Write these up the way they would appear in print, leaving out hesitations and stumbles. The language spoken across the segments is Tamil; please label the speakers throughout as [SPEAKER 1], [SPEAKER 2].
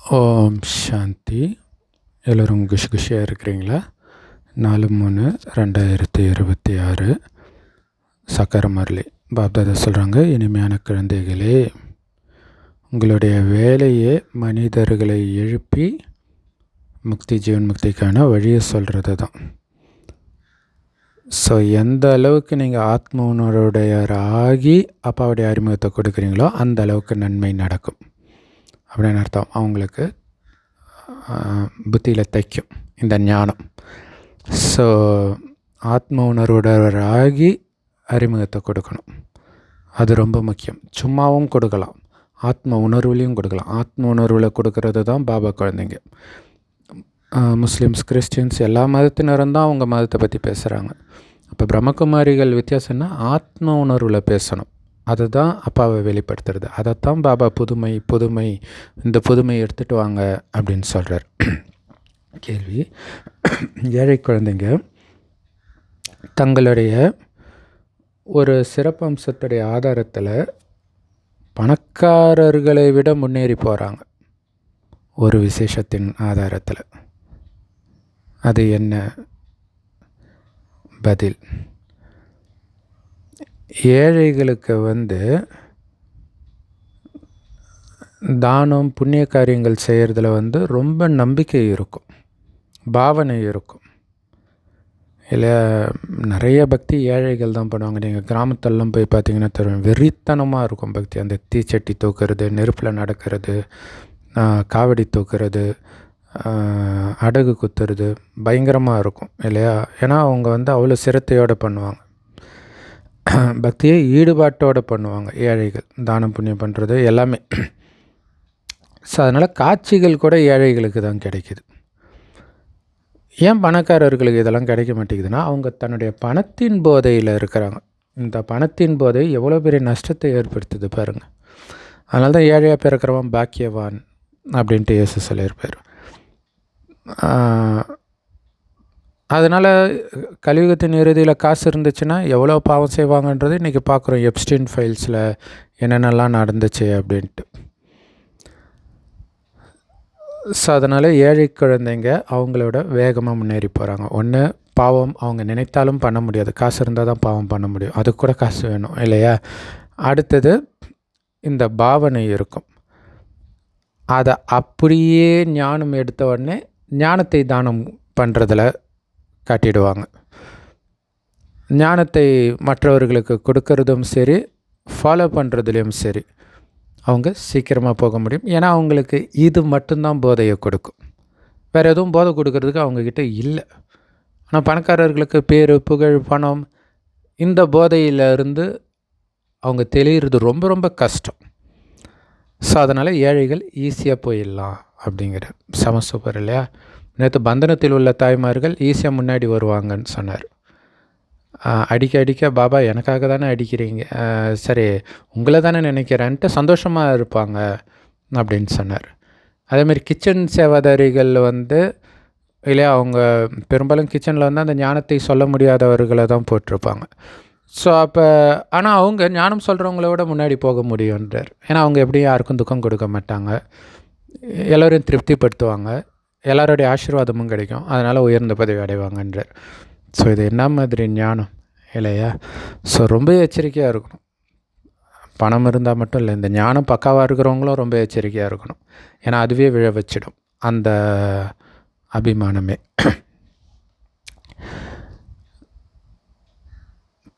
[SPEAKER 1] ஓம் சாந்தி. எல்லோரும் குஷியாக இருக்கிறீங்களா? 4/3/2026 சக்கர முரளி பாப்தாதா சொல்கிறாங்க, இனிமையான குழந்தைகளே, உங்களுடைய வேலையே மனிதர்களை எழுப்பி முக்தி ஜீவன் முக்திக்கான வழியை சொல்கிறது தான். ஸோ எந்த அளவுக்கு நீங்கள் ஆத்ம உணர்வுடையராகி அப்பாவுடைய அறிமுகத்தை கொடுக்குறீங்களோ அந்த அளவுக்கு நன்மை நடக்கும் அப்படின்னு அர்த்தம். அவங்களுக்கு புத்தியில் தைக்கும் இந்த ஞானம். ஸோ ஆத்ம உணர்வுடையராகி அறிமுகத்தை கொடுக்கணும், அது ரொம்ப முக்கியம். சும்மாவும் கொடுக்கலாம், ஆத்ம உணர்வுலையும் கொடுக்கலாம். ஆத்ம உணர்வில் கொடுக்கறது தான் பாபா குழந்தைங்க. முஸ்லீம்ஸ், கிறிஸ்டின்ஸ் எல்லா மதத்தினரும் தான் அவங்க மதத்தை பற்றி பேசுகிறாங்க. அப்போ பிரம்மகுமாரிகள் வித்தியாசம்னா ஆத்ம உணர்வில் பேசணும், அதுதான் அப்பாவை வெளிப்படுத்துறது. அதைத்தான் பாபா புதுமை புதுமை, இந்த புதுமை எடுத்துகிட்டு வாங்க அப்படின்னு சொல்கிறார். கேள்வி: ஏழை குழந்தைங்க தங்களுடைய ஒரு சிறப்பம்சத்துடைய ஆதாரத்தில் பணக்காரர்களை விட முன்னேறி போகிறாங்க. ஒரு விசேஷத்தின் ஆதாரத்தில் அது என்ன? பதில்: ஏழைகளுக்கு தானம் புண்ணிய காரியங்கள் செய்கிறதுல ரொம்ப நம்பிக்கை இருக்கும், பாவனை இருக்கும். இல்லை, நிறைய பக்தி ஏழைகள் தான் பண்ணுவாங்க. நீங்கள் கிராமத்தெல்லாம் போய் பார்த்தீங்கன்னா தெரியும், வெறித்தனமாக இருக்கும் பக்தி. அந்த தீச்சட்டி தூக்குறது, நெருப்பில் நடக்கிறது, காவடி தூக்குறது, அடகு குத்துறது பயங்கரமாக இருக்கும் இல்லையா? ஏன்னா அவங்க அவ்வளோ சிரத்தையோடு பண்ணுவாங்க, பக்தியை ஈடுபாட்டோடு பண்ணுவாங்க ஏழைகள். தானம் புண்ணியம் பண்ணுறது எல்லாமே. ஸோ அதனால் காட்சிகள் கூட ஏழைகளுக்கு தான் கிடைக்கிது. ஏன் பணக்காரர்களுக்கு இதெல்லாம் கிடைக்க மாட்டேங்குதுன்னா, அவங்க தன்னுடைய பணத்தின் போதையில் இருக்கிறாங்க. இந்த பணத்தின் போதை எவ்வளோ பெரிய நஷ்டத்தை ஏற்படுத்துது பாருங்கள். அதனால தான் ஏழையாக பிறக்கிறவன் பாக்கியவான் அப்படின்ட்டு இயேசு சொல்லியிருப்பார். அதனால் கலியுகத்தின் இறுதியில் காசு இருந்துச்சுன்னா எவ்வளோ பாவம் செய்வாங்கன்றது இன்றைக்கி பார்க்குறோம். எப்ஸ்டீன் ஃபைல்ஸில் என்னென்னலாம் நடந்துச்சு அப்படின்ட்டு. ஸோ அதனால் ஏழை குழந்தைங்க அவங்களோட வேகமாக முன்னேறி போகிறாங்க. ஒன்று, பாவம் அவங்க நினைத்தாலும் பண்ண முடியாது, காசு இருந்தால் தான் பாவம் பண்ண முடியும், அதுக்கு கூட காசு வேணும் இல்லையா? அடுத்தது இந்த பாவனை இருக்கும், அதை அப்படியே ஞானம் எடுத்த உடனே ஞானத்தை தானம் பண்ணுறதில் காட்டிடுவாங்க. ஞானத்தை மற்றவர்களுக்கு கொடுக்கறதும் சரி, ஃபாலோ பண்ணுறதுலேயும் சரி அவங்க சீக்கிரமாக போக முடியும். ஏன்னா அவங்களுக்கு இது மட்டும்தான் போதையை கொடுக்கும், வேறு எதுவும் போதை கொடுக்கறதுக்கு அவங்கக்கிட்ட இல்லை. ஆனால் பணக்காரர்களுக்கு பேர், புகழ், பணம், இந்த போதையிலிருந்து அவங்க தெளிகிறது ரொம்ப ரொம்ப கஷ்டம். ஸோ அதனால் ஏழைகள் ஈஸியாக போயிடலாம் அப்படிங்கிற செம சூப்பர் இல்லையா? நேற்று பந்தனத்தில் உள்ள தாய்மார்கள் ஈஸியாக முன்னாடி வருவாங்கன்னு சொன்னார். அடிக்க பாபா எனக்காக தானே அடிக்கிறீங்க, சரி உங்களை தானே நினைக்கிறேன்ட்டு சந்தோஷமாக இருப்பாங்க அப்படின்னு சொன்னார். அதேமாதிரி கிச்சன் சேவாதாரிகள் இல்லையா, அவங்க பெரும்பாலும் கிச்சனில் அந்த ஞானத்தை சொல்ல முடியாதவர்களை தான் போட்டிருப்பாங்க. ஸோ அப்போ ஆனால் அவங்க ஞானம் சொல்கிறவங்களோட முன்னாடி போக முடியுன்றார். ஏன்னா அவங்க எப்படியும் யாருக்கும் துக்கம் கொடுக்க மாட்டாங்க, எல்லோரையும் திருப்திப்படுத்துவாங்க, எல்லோருடைய ஆசீர்வாதமும் கிடைக்கும், அதனால் உயர்ந்த பதவி அடைவாங்கன்றார். ஸோ இது என்ன மாதிரி ஞானம் இல்லையா? ஸோ ரொம்ப எச்சரிக்கையாக இருக்கணும். பணம் இருந்தால் மட்டும் இல்லை, இந்த ஞானம் பக்காவாக இருக்கிறவங்களும் ரொம்ப எச்சரிக்கையாக இருக்கணும். ஏன்னா அதுவே விழ வச்சிடும் அந்த அபிமானமே.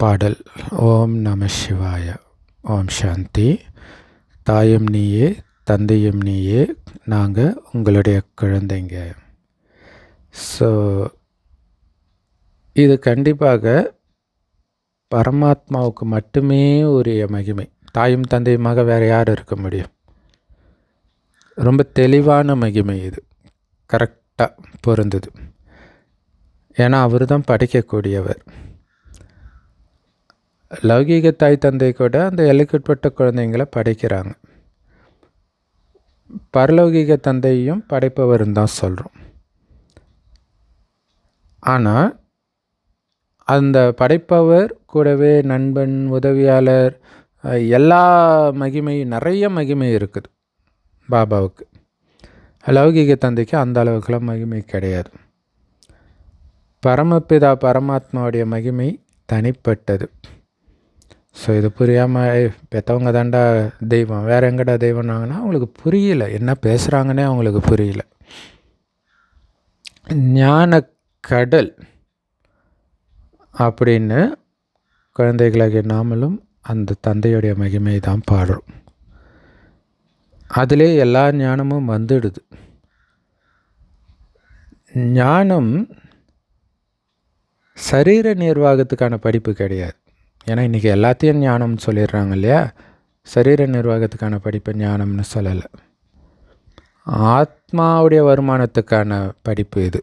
[SPEAKER 1] பாடல்: ஓம் நம சிவாய. ஓம் சாந்தி. தாயும் நீயே, தந்தையும் நீயே, நாங்கள் உங்களுடைய குழந்தைங்க. ஸோ இது கண்டிப்பாக பரமாத்மாவுக்கு மட்டுமே உரிய மகிமை. தாயும் தந்தையுமாக வேறு யார் இருக்க முடியும்? ரொம்ப தெளிவான மகிமை இது, கரெக்டாக பொருந்தது. ஏன்னா அவர் தான் படைக்கக்கூடியவர். லௌகீக தாய் தந்தை கூட அந்த எல்லைக்குட்பட்ட குழந்தைங்களை படைக்கிறாங்க, பரலௌகீக தந்தையும் படைப்பவர்னு தான் சொல்கிறோம். ஆனால் அந்த படைப்பவர் கூடவே நண்பன், உதவியாளர், எல்லா மகிமையும், நிறைய மகிமை இருக்குது பாபாவுக்கு. லௌகிக தந்தைக்கு அந்த அளவுக்குலாம் மகிமை கிடையாது. பரமபிதா பரமாத்மாவுடைய மகிமை தனிப்பட்டது. ஸோ இது புரியாமல் பெற்றவங்க தாண்டா தெய்வம், வேறு எங்கடா தெய்வம்னாங்கன்னா அவங்களுக்கு புரியல, என்ன பேசுகிறாங்கன்னே அவங்களுக்கு புரியல. ஞான கடல் அப்படின்னு குழந்தைகளாகிய நாமளும் அந்த தந்தையுடைய மகிமை தான் பாடுறோம். அதிலே எல்லா ஞானமும் வந்துடுது. ஞானம் சரீர நிர்வாகத்துக்கான படிப்பு கிடையாது. ஏன்னா இன்றைக்கி எல்லாத்தையும் ஞானம்னு சொல்லிடுறாங்க இல்லையா. சரீர நிர்வாகத்துக்கான படிப்பை ஞானம்னு சொல்லலை. ஆத்மாவுடைய வருமானத்துக்கான படிப்பு இது.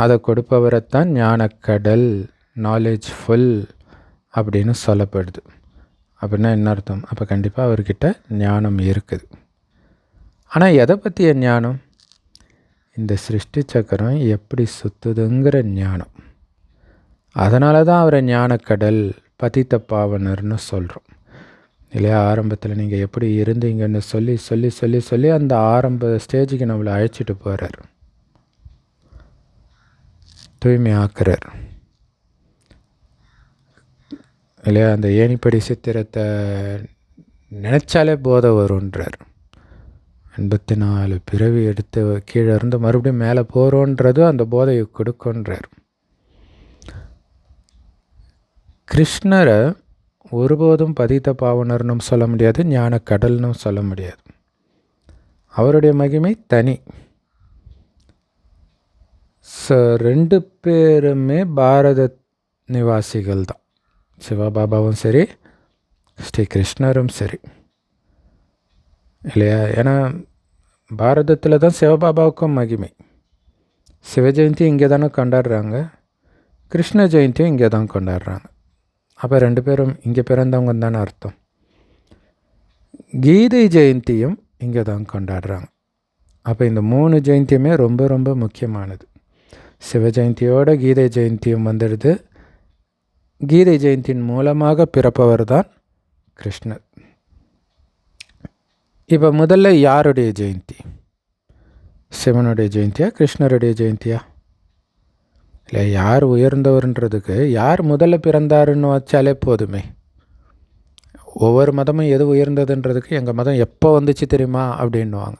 [SPEAKER 1] அதை கொடுப்பவரைத்தான் ஞானக்கடல், நாலேஜ்ஃபுல் அப்படின்னு சொல்லப்படுது. அப்படின்னா என்ன அர்த்தம்? அப்போ கண்டிப்பாக அவர்கிட்ட ஞானம் இருக்குது. ஆனால் எதை பற்றிய ஞானம்? இந்த சிருஷ்டி சக்கரம் எப்படி சுற்றுதுங்கிற ஞானம். அதனால தான் அவரை ஞானக்கடல், பதித்த பாவனர்னு சொல்கிறோம் இல்லையா. ஆரம்பத்தில் நீங்கள் எப்படி இருந்தீங்கன்னு சொல்லி சொல்லி சொல்லி சொல்லி அந்த ஆரம்ப ஸ்டேஜுக்கு நம்மளை அழைச்சிட்டு போகிறார், தூய்மை ஆக்குறார் இல்லையா. அந்த ஏணிப்படி சித்திரத்தை நினச்சாலே போதை வருன்றார். 84 பிறவி எடுத்து கீழே இருந்து மறுபடியும் மேலே போகிறோன்றது அந்த போதையை கொடுக்குன்றார். கிருஷ்ணரை ஒருபோதும் பதித்த பாவனர்னும் சொல்ல முடியாது, ஞான கடல்னும் சொல்ல முடியாது. அவருடைய மகிமை தனி. ஸோ 2 பேருமே பாரத நிவாசிகள் தான். சிவபாபாவும் சரி, ஸ்ரீ கிருஷ்ணரும் சரி இல்லையா. ஏன்னா பாரதத்தில் தான் சிவபாபாவுக்கும் மகிமை. சிவ ஜெயந்தி இங்கே தானே கொண்டாடுறாங்க, கிருஷ்ண ஜெயந்தியும் இங்கே தான் கொண்டாடுறாங்க. அப்போ 2 பேரும் இங்கே பிறந்தவங்க தானே அர்த்தம். கீதை ஜெயந்தியும் இங்கே தான் கொண்டாடுறாங்க. அப்போ இந்த 3 ஜெயந்தியுமே ரொம்ப ரொம்ப முக்கியமானது. சிவ ஜெயந்தியோட கீதை ஜெயந்தியும் வந்துடுது. கீதை ஜெயந்தியின் மூலமாக பிறப்பவர் தான் கிருஷ்ணர். இப்போ முதல்ல யாருடைய ஜெயந்தி? சிவனுடைய ஜெயந்தியா, கிருஷ்ணருடைய ஜெயந்தியா? இல்லை, யார் உயர்ந்தவர்ன்றதுக்கு யார் முதல்ல பிறந்தாருன்னு வச்சாலே போதுமே. ஒவ்வொரு மதமும் எது உயர்ந்ததுன்றதுக்கு எங்கள் மதம் எப்போ வந்துச்சு தெரியுமா அப்படின்வாங்க.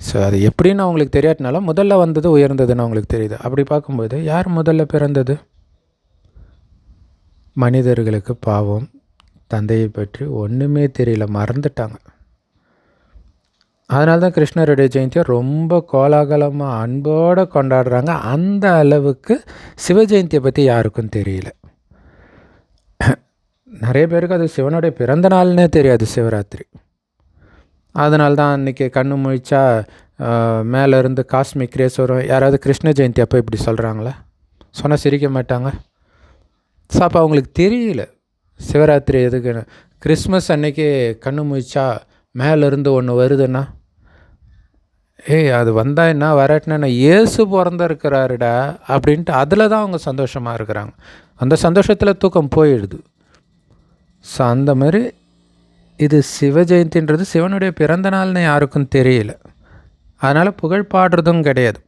[SPEAKER 1] ஸோ அது எப்படின்னு அவங்களுக்கு தெரியாட்டினாலும் முதல்ல வந்தது உயர்ந்ததுன்னு அவங்களுக்கு தெரியுது. அப்படி பார்க்கும்போது யார் முதல்ல பிறந்தது? மனிதர்களுக்கு பாவம் தந்தையை பற்றி ஒன்றுமே தெரியல, மறந்துட்டாங்க. அதனால தான் கிருஷ்ணருடைய ஜெயந்தியை ரொம்ப கோலாகலமாக அன்போடு கொண்டாடுறாங்க. அந்த அளவுக்கு சிவ ஜெயந்தியை பற்றி யாருக்கும் தெரியல. நிறைய பேருக்கு அது சிவனுடைய பிறந்த நாள்னே தெரியாது, சிவராத்திரி. அதனால தான் அன்றைக்கி கண்ணு முழிச்சா மேலேருந்து காஸ்மிக் ரேஸ் வரும். யாராவது கிருஷ்ண ஜெயந்தி அப்போ இப்படி சொல்கிறாங்களா? சொன்னால் சிரிக்க மாட்டாங்க. ஸோ அப்போ அவங்களுக்கு தெரியல சிவராத்திரி எதுக்குன்னு. கிறிஸ்மஸ் அன்னைக்கு கண்ணு முழிச்சா மேலேருந்து ஒன்று வருதுன்னா, அது வந்தால் என்ன, வராட்டினா இயேசு பிறந்திருக்கிறாருடா அப்படின்ட்டு அதில் தான் அவங்க சந்தோஷமாக இருக்கிறாங்க. அந்த சந்தோஷத்தில் தூக்கம் போயிடுது. ஸோ அந்த மாதிரி இது சிவ ஜெயந்தின்றது சிவனுடைய பிறந்த நாள்னு யாருக்கும் தெரியல. அதனால் புகழ் பாடுறதும் கிடையாது.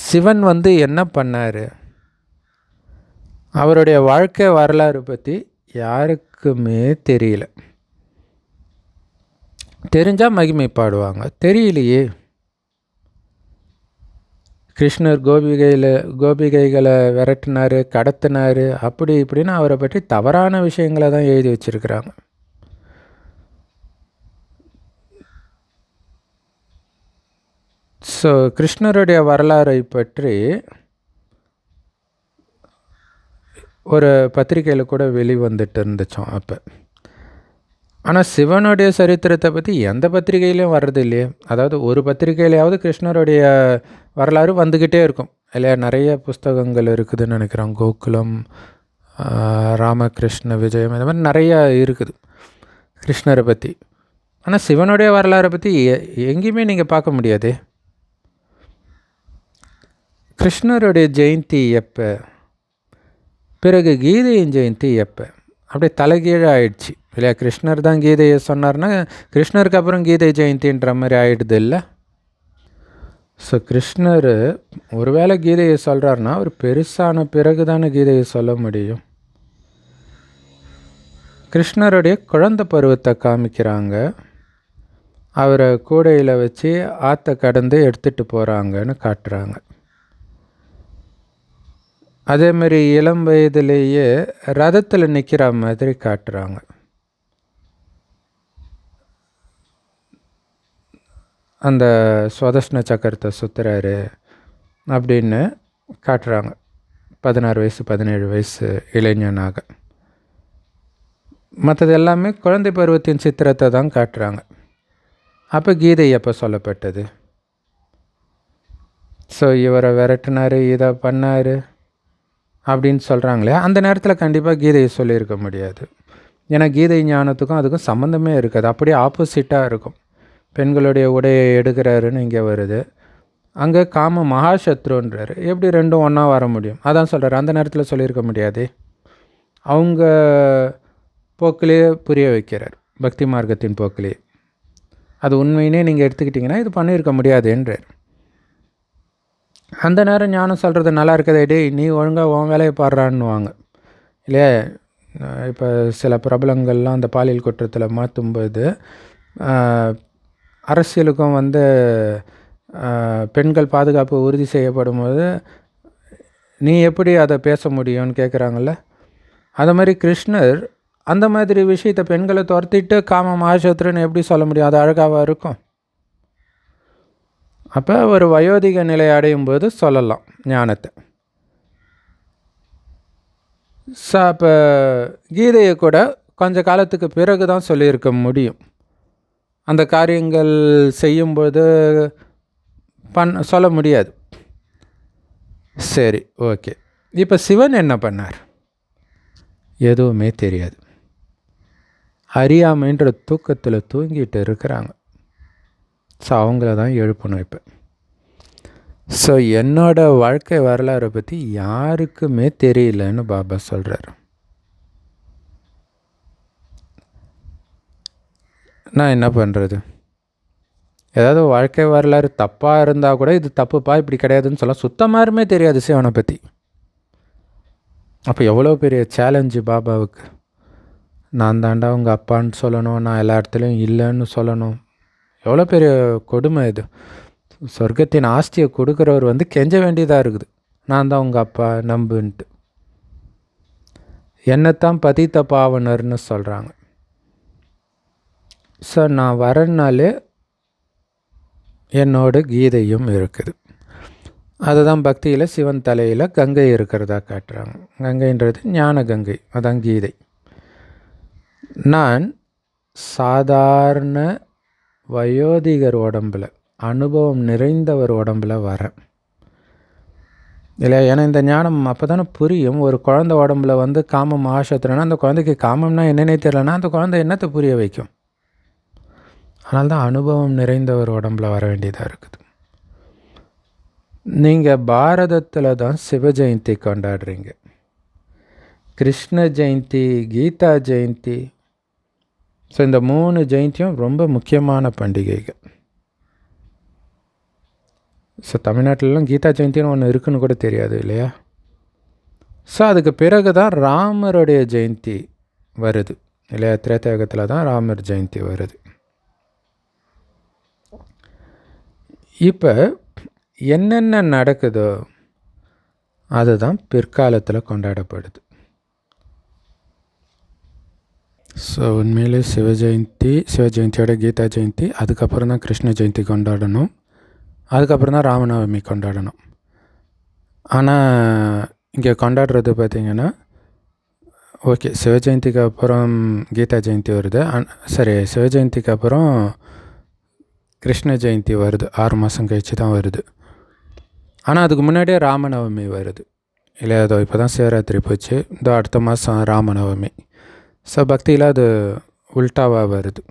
[SPEAKER 1] சிவன் என்ன பண்ணார், அவருடைய வாழ்க்கை வரலாறு பற்றி யாருக்குமே தெரியல. தெரிஞ்சால் மகிமை பாடுவாங்க, தெரியலையே. கிருஷ்ணர் கோபிகைகளை விரட்டினார், கடத்தினார், அப்படி இப்படின்னு அவரை பற்றி தவறான விஷயங்களை தான் எழுதி வச்சுருக்கிறாங்க. ஸோ கிருஷ்ணருடைய வரலாறை பற்றி ஒரு பத்திரிக்கையில் கூட வெளிவந்துட்டு இருந்துச்சோம் அப்போ. ஆனால் சிவனுடைய சரித்திரத்தை பற்றி எந்த பத்திரிகையிலையும் வர்றது இல்லையே. அதாவது ஒரு பத்திரிகையிலையாவது கிருஷ்ணருடைய வரலாறு வந்துக்கிட்டே இருக்கும் இல்லையா. நிறைய புஸ்தகங்கள் இருக்குதுன்னு நினைக்கிறோம். கோகுலம், ராமகிருஷ்ண விஜயம், இந்த மாதிரி நிறையா இருக்குது கிருஷ்ணரை பற்றி. ஆனால் சிவனுடைய வரலாறை பற்றி எங்கேயுமே நீங்கள் பார்க்க முடியாது. கிருஷ்ணருடைய ஜெயந்தி எப்போ, பிறகு கீதையின் ஜெயந்தி எப்போ, அப்படியே தலைகீழாக ஆயிடுச்சு இல்லையா? கிருஷ்ணர் தான் கீதையை சொன்னார்னா கிருஷ்ணருக்கு அப்புறம் கீதை ஜெயந்தின்ற மாதிரி ஆகிடுது இல்லை? ஸோ கிருஷ்ணர் ஒருவேளை கீதையை சொல்கிறாருன்னா அவர் பெருசான பிறகு தானே கீதையை சொல்ல முடியும். கிருஷ்ணருடைய குழந்தை பருவத்தை காமிக்கிறாங்க. அவரை கூடையில் வச்சு ஆற்றை கடந்து எடுத்துகிட்டு போகிறாங்கன்னு காட்டுறாங்க. அதேமாரி இளம் வயதிலேயே ரதத்தில் நிற்கிற மாதிரி காட்டுறாங்க. அந்த சுதர்ஷன சக்கரத்தை சுற்றுறாரு அப்படின்னு காட்டுறாங்க. 16 வயசு 17 வயசு இளைஞனாக. மற்றது எல்லாமே குழந்தை பருவத்தின் சித்திரத்தை தான் காட்டுறாங்க. அப்போ கீதை எப்போ சொல்லப்பட்டது? ஸோ இவரை விரட்டினார், இதை பண்ணார் அப்படின்னு சொல்கிறாங்களே, அந்த நேரத்தில் கண்டிப்பாக கீதையை சொல்லியிருக்க முடியாது. ஏன்னா கீதை ஞானத்துக்கும் அதுக்கும் சம்மந்தமே இருக்காது. அப்படியே ஆப்போசிட்டாக இருக்கும். பெண்களுடைய உடையை எடுக்கிறாருன்னு இங்கே வருது, அங்கே காம மகாசத்ருன்றார். எப்படி ரெண்டும் ஒன்றா வர முடியும்? அதான் சொல்கிறார், அந்த நேரத்தில் சொல்லியிருக்க முடியாது. அவங்க போக்கிலே புரிய வைக்கிறார், பக்தி மார்க்கத்தின் போக்கிலே. அது உண்மையினே நீங்கள் எடுத்துக்கிட்டிங்கன்னா இது பண்ணியிருக்க முடியாதுன்றார். அந்த நேரம் ஞானம் சொல்கிறது நல்லா இருக்கதே, டேய் நீ ஒழுங்காக உன் வேலையை பாடுறான்னுவாங்க இல்லையா? இப்போ சில பிரபலங்கள்லாம் அந்த பாலியல் குற்றத்தில் மாற்றும்போது அரசியலுக்கும் பெண்கள் பாதுகாப்பு உறுதி செய்யப்படும் போது நீ எப்படி அதை பேச முடியும்னு கேட்குறாங்கள்ல. அது மாதிரி கிருஷ்ணர் அந்த மாதிரி விஷயத்தை பெண்களை துரத்திட்டு காம மகாசத்ருன்னு எப்படி சொல்ல முடியும்? அது அழகாக இருக்கும். அப்போ ஒரு வயோதிக நிலை அடையும் போது சொல்லலாம் ஞானத்தை. ஸோ அப்போ கீதையை கூட கொஞ்ச காலத்துக்கு பிறகு தான் சொல்லியிருக்க முடியும். அந்த காரியங்கள் செய்யும்போது சொல்ல முடியாது. சரி, ஓகே. இப்போ சிவன் என்ன பண்ணார்? எதுவுமே தெரியாது. அறியாமைன்ற தூக்கத்தில் தூங்கிட்டு இருக்கிறாங்க. ஸோ அவங்கள தான் எழுப்பணும் இப்போ. ஸோ என்னோடய வாழ்க்கை வரலாறை பற்றி யாருக்குமே தெரியலன்னு பாபா சொல்கிறார். நான் என்ன பண்ணுறது? ஏதாவது வாழ்க்கை வரலாறு தப்பாக இருந்தால் கூட இது தப்புப்பா இப்படி கிடையாதுன்னு சொல்ல சுத்தமாருமே தெரியாது சிவனை பற்றி. அப்போ எவ்வளோ பெரிய சேலஞ்சு பாபாவுக்கு. நான் தாண்டா உங்கள் அப்பான்னு சொல்லணும், நான் எல்லா இடத்துலையும் இல்லைன்னு சொல்லணும். எவ்வளோ பெரிய கொடுமை இது. சொர்க்கத்தின் ஆஸ்தியை கொடுக்குறவர் கெஞ்ச வேண்டியதாக இருக்குது, நான் தான் உங்கள் அப்பா நம்புன்ட்டு. என்னத்தான் பதித்த பாவனர்னு சொல்கிறாங்க. ஸோ நான் வரனாலே என்னோட கீதையும் இருக்குது. அதுதான் பக்தியில் சிவன் தலையில் கங்கை இருக்கிறதா காட்டுறாங்க. கங்கைன்றது ஞான கங்கை, அதான் கீதை. நான் சாதாரண வயோதிகர் உடம்பில், அனுபவம் நிறைந்தவர் உடம்பில் வரேன் இல்லையா? ஏன்னா இந்த ஞானம் அப்போ தானே புரியும். ஒரு குழந்தை உடம்புல காமம் மகாசத்ருன்னா அந்த குழந்தைக்கு காமம்னா என்னன்னே தெரியலனா அந்த குழந்தை என்னத்தை புரிய வைக்கும்? அதனால தான் அனுபவம் நிறைந்தவர் உடம்பில் வர வேண்டியதாக இருக்குது. நீங்கள் பாரதத்தில் தான் சிவ ஜெயந்தி கொண்டாடுறீங்க. கிருஷ்ண ஜெயந்தி, கீதா ஜெயந்தி. ஸோ இந்த 3 ஜெயந்தியும் ரொம்ப முக்கியமான பண்டிகைகள். ஸோ தமிழ்நாட்டிலலாம் கீதா ஜெயந்தின்னு ஒன்று இருக்குன்னு கூட தெரியாது இல்லையா? ஸோ அதுக்கு பிறகு தான் ராமருடைய ஜெயந்தி வருது இல்லையா? திரேதாயுகத்தில் தான் ராமர் ஜெயந்தி வருது. இப்போ என்னென்ன நடக்குதோ அதுதான் பிற்காலத்தில் கொண்டாடப்படுது. ஸோ உண்மையிலே சிவஜெயந்தியோட கீதா ஜெயந்தி, அதுக்கப்புறம் தான் கிருஷ்ண ஜெயந்தி கொண்டாடணும், அதுக்கப்புறம் தான் ராமநவமி கொண்டாடணும். ஆனால் இங்கே கொண்டாடுறது பார்த்திங்கன்னா ஓகே, சிவஜெயந்திக்கு அப்புறம் கீதா ஜெயந்தி வருது. சரி, சிவஜெயந்திக்கு அப்புறம் கிருஷ்ண ஜெயந்தி வருது, 6 மாதம் கழிச்சு தான் வருது. ஆனால் அதுக்கு முன்னாடியே ராமநவமி வருது இல்லையா? அதோ இப்போ தான் சிவராத்திரி போச்சு, இதோ அடுத்த மாதம் ராமநவமி. ஸோ பக்தியில் அது உல்டாவாக வருது.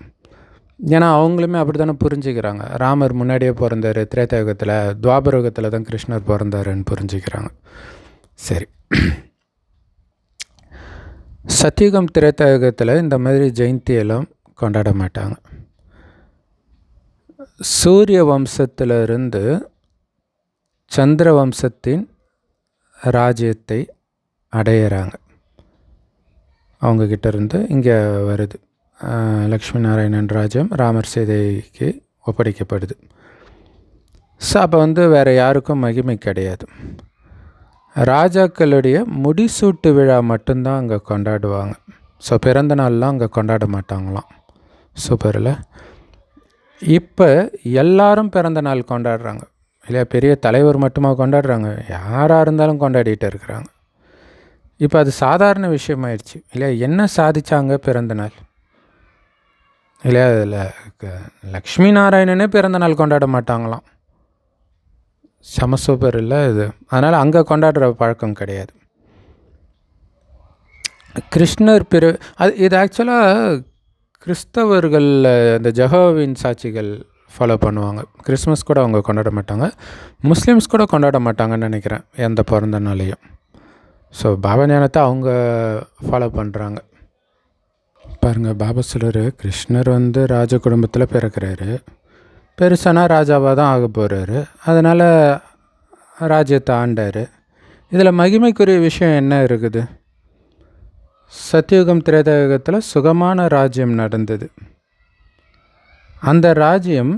[SPEAKER 1] ஏன்னா அவங்களுமே அப்படி தானே புரிஞ்சுக்கிறாங்க. ராமர் முன்னாடியே பிறந்தார், திரேதாயுகத்தில், துவாபரயுகத்தில் தான் கிருஷ்ணர் பிறந்தாருன்னு புரிஞ்சுக்கிறாங்க. சரி, சத்தியுகம் திரேதாயுகத்தில் இந்த மாதிரி ஜெயந்தியெல்லாம் கொண்டாட மாட்டாங்க. சூரிய வம்சத்திலிருந்து சந்திர வம்சத்தின் ராஜ்யத்தை அடையிறாங்க. அவங்கக்கிட்ட இருந்து இங்கே வருது. லக்ஷ்மி நாராயணன் ராஜ்யம் ராமர் சீதைக்கு ஒப்படைக்கப்படுது. ஸோ அப்போ வேறு யாருக்கும் மகிமை கிடையாது. ராஜாக்களுடைய முடிசூட்டு விழா மட்டும்தான் அங்கே கொண்டாடுவாங்க. ஸோ பிறந்த நாள்லாம் அங்கே கொண்டாட மாட்டாங்களாம். சூப்பரில். இப்போ எல்லாரும் பிறந்த நாள் கொண்டாடுறாங்க இல்லையா? பெரிய தலைவர் மட்டுமா கொண்டாடுறாங்க? யாராக இருந்தாலும் கொண்டாடிட்டு இருக்கிறாங்க. இப்போ அது சாதாரண விஷயமாயிடுச்சு இல்லையா? என்ன சாதித்தாங்க பிறந்த நாள் இல்லையா? அதில் லக்ஷ்மி நாராயணனே பிறந்த நாள் கொண்டாட மாட்டாங்களாம். செம சூப்பர் இல்லை இது? அதனால் அங்கே கொண்டாடுற பழக்கம் கிடையாது. கிருஷ்ணர் இது ஆக்சுவலாக கிறிஸ்தவர்கள் இந்த ஜெகோவின் சாட்சிகள் ஃபாலோ பண்ணுவாங்க. கிறிஸ்மஸ் கூட அவங்க கொண்டாட மாட்டாங்க. முஸ்லீம்ஸ் கூட கொண்டாட மாட்டாங்கன்னு நினைக்கிறேன் எந்த பிறந்த நாளையும். ஸோ பாபா ஞானத்தை அவங்க ஃபாலோ பண்ணுறாங்க. பாருங்கள், பாபா சொல்கிறாரு, கிருஷ்ணர் ராஜ குடும்பத்தில் பிறக்கிறாரு. பெருசானா ராஜாவாக தான் ஆக போகிறாரு. அதனால் ராஜ்யத்தை ஆண்டார். இதில் மகிமைக்குரிய விஷயம் என்ன இருக்குது? சத்தியுகம் திரேதாயுகத்தில் சுகமான ராஜ்யம் நடந்தது. அந்த ராஜ்யம்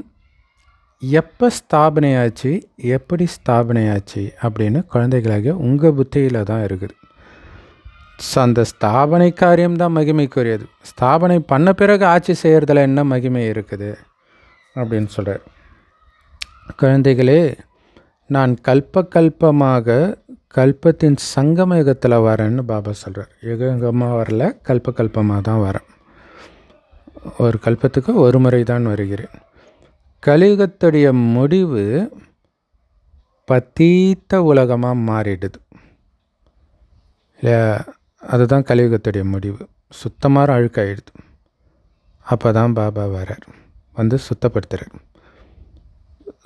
[SPEAKER 1] எப்போ ஸ்தாபனையாச்சு, எப்படி ஸ்தாபனையாச்சு அப்படின்னு குழந்தைகளாகிய உங்கள் புத்தியில் தான் இருக்குது. ஸோ அந்த ஸ்தாபனை காரியம்தான் மகிமைக்குரியது. ஸ்தாபனை பண்ண பிறகு ஆட்சி செய்கிறதுல என்ன மகிமை இருக்குது அப்படின்னு சொல்கிறார். குழந்தைகளே, நான் கல்பமாக கல்பத்தின் சங்கம யுகத்தில் வரேன்னு பாபா சொல்கிறார். யுகமாக வரல, கல்பமாக தான் வரேன். ஒரு கல்பத்துக்கு ஒரு முறை தான் வருகிறேன். கலியுகத்துடைய முடிவு பத்தீத்த உலகமாக மாறிடுது இல்லையா? அதுதான் கலியுகத்துடைய முடிவு. சுத்தமாக அழுக்காயிடுது. அப்போ தான் பாபா வரார், சுத்தப்படுத்துகிறார்.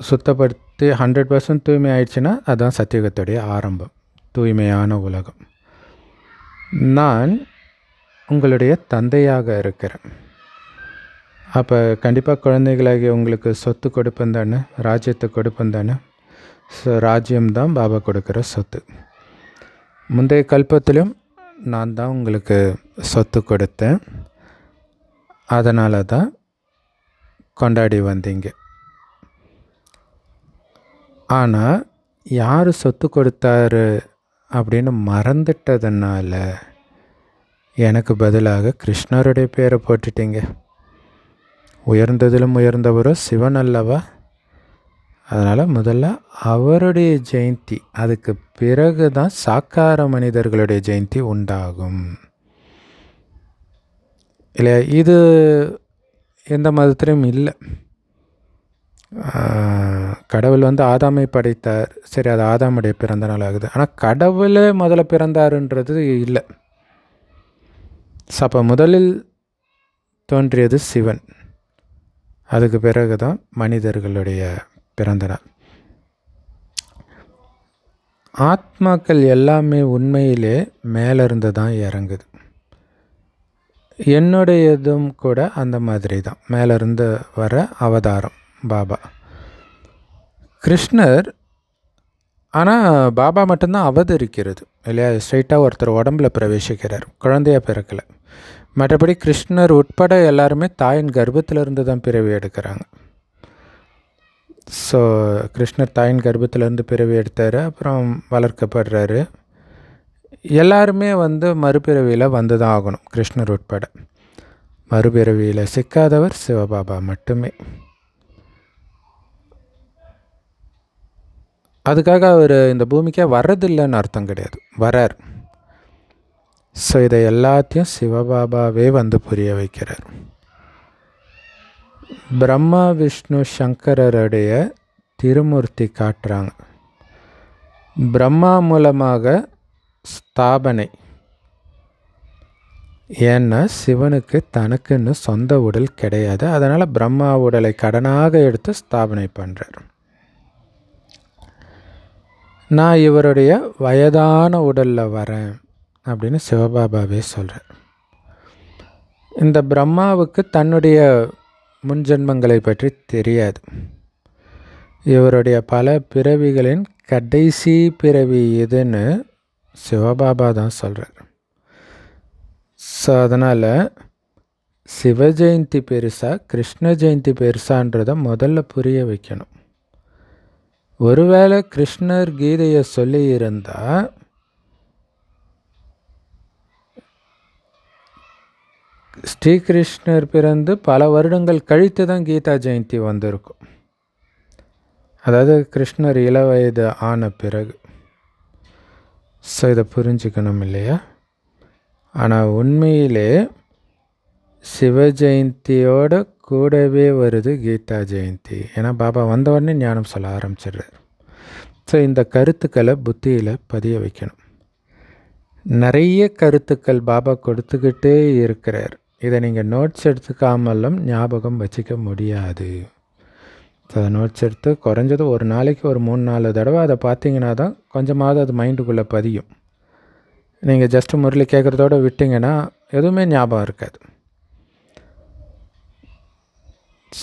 [SPEAKER 1] சுத்தப்படுத்தி 100% தூய்மை ஆயிடுச்சுன்னா அதுதான் சத்தியுகத்துடைய ஆரம்பம், தூய்மையான உலகம். நான் உங்களுடைய தந்தையாக இருக்கிறேன். அப்போ கண்டிப்பாக குழந்தைகளாகி உங்களுக்கு சொத்து கொடுப்பேன் தானே, ராஜ்யத்தை கொடுப்பேன் தானே. ஸோ ராஜ்யம்தான் பாபா கொடுக்குற சொத்து. முந்தைய கல்பத்திலும் நான் தான் உங்களுக்கு சொத்து கொடுத்தேன். அதனால தான் கொண்டாடி வந்தீங்க. ஆனால் யார் சொத்து கொடுத்தாரு அப்படின்னு மறந்துட்டதுனால எனக்கு பதிலாக கிருஷ்ணருடைய பேரை போட்டுட்டீங்க. உயர்ந்ததிலும் உயர்ந்தவரோ சிவன் அல்லவா? அதனால் முதல்ல அவருடைய ஜெயந்தி, அதுக்கு பிறகு தான் சாக்கார மனிதர்களுடைய ஜெயந்தி உண்டாகும் இல்லையா? இது எந்த மதத்திலும் இல்லை. கடவுள் ஆதாமை படைத்தார். சரி, அது ஆதாமுடைய பிறந்த நாள் ஆகுது. ஆனால் கடவுளே முதல்ல பிறந்தாருன்றது இல்லை. அப்போ முதலில் தோன்றியது சிவன், அதுக்கு பிறகு தான் மனிதர்களுடைய பிறந்த நாள். ஆத்மாக்கள் எல்லாமே உண்மையிலே மேலிருந்து தான் இறங்குது. என்னுடையதும் கூட அந்த மாதிரி தான், மேலிருந்து வர அவதாரம் பாபா கிருஷ்ணர். ஆனால் பாபா மட்டும்தான் அவதரிக்கிறது இல்லையா? ஸ்ட்ரைட்டாக ஒருத்தர் உடம்புல பிரவேசிக்கிறார், குழந்தையாக பிறக்கலை. மற்றபடி கிருஷ்ணர் உட்பட எல்லாருமே தாயின் கர்ப்பத்திலிருந்து தான் பிறவி எடுக்கிறாங்க. ஸோ கிருஷ்ணர் தாயின் கர்ப்பத்திலேருந்து பிறவி எடுத்தார், அப்புறம் வளர்க்கப்படுறாரு. எல்லாருமே மறுபிறவியில் வந்து தான் ஆகணும், கிருஷ்ணர் உட்பட. மறுபிறவியில் சிக்காதவர் சிவபாபா மட்டுமே. அதுக்காக அவர் இந்த பூமிக்கே வர்றதில்லைன்னு அர்த்தம் கிடையாது, வரார். ஸோ இதை எல்லாத்தையும் சிவபாபாவே புரிய வைக்கிறார். பிரம்மா விஷ்ணு சங்கரருடைய திருமூர்த்தி காட்டுறாங்க. பிரம்மா மூலமாக ஸ்தாபனை. ஏன்னா சிவனுக்கு தனக்குன்னு சொந்த உடல் கிடையாது. அதனால் பிரம்மா உடலை கடனாக எடுத்து ஸ்தாபனை பண்ணுறார். நான் இவருடைய வயதான உடலில் வரேன் அப்படின்னு சிவபாபாவே சொல்கிறார். இந்த பிரம்மாவுக்கு தன்னுடைய முன்ஜென்மங்களை பற்றி தெரியாது. இவருடைய பல பிறவிகளின் கடைசி பிறவி எதுன்னு சிவபாபா தான் சொல்கிறார். ஸோ அதனால் சிவ ஜெயந்தி பெருசா கிருஷ்ண ஜெயந்தி பெருசான்றதை முதல்ல புரிய வைக்கணும். ஒருவேளை கிருஷ்ணர் கீதையை சொல்லியிருந்தால் ஸ்ரீகிருஷ்ணர் பிறந்து பல வருடங்கள் கழித்து தான் கீதா ஜெயந்தி வந்திருக்கும். அதாவது கிருஷ்ணர் இளவயது ஆன பிறகு. ஸோ இதை புரிஞ்சுக்கணும் இல்லையா? ஆனால் உண்மையிலே சிவ ஜெயந்தியோட கூடவே வருது கீதா ஜெயந்தி. ஏன்னா பாபா வந்தவொடனே ஞானம் சொல்ல ஆரம்பிச்சிடுறார். ஸோ இந்த கருத்துக்களை புத்தியில் பதிய வைக்கணும். நிறைய கருத்துக்கள் பாபா கொடுத்துக்கிட்டே இருக்கிறார். இதை நீங்கள் நோட்ஸ் எடுத்துக்காமலும் ஞாபகம் வச்சுக்க முடியாது. ஸோ அதை நோட்ஸ் எடுத்து குறைஞ்சது ஒரு நாளைக்கு ஒரு 3-4 தடவை அதை பார்த்தீங்கன்னா தான் கொஞ்சமாவது அது மைண்டுக்குள்ளே பதியும். நீங்கள் ஜஸ்ட்டு முரளி கேட்குறதோட விட்டிங்கன்னா எதுவுமே ஞாபகம் இருக்காது.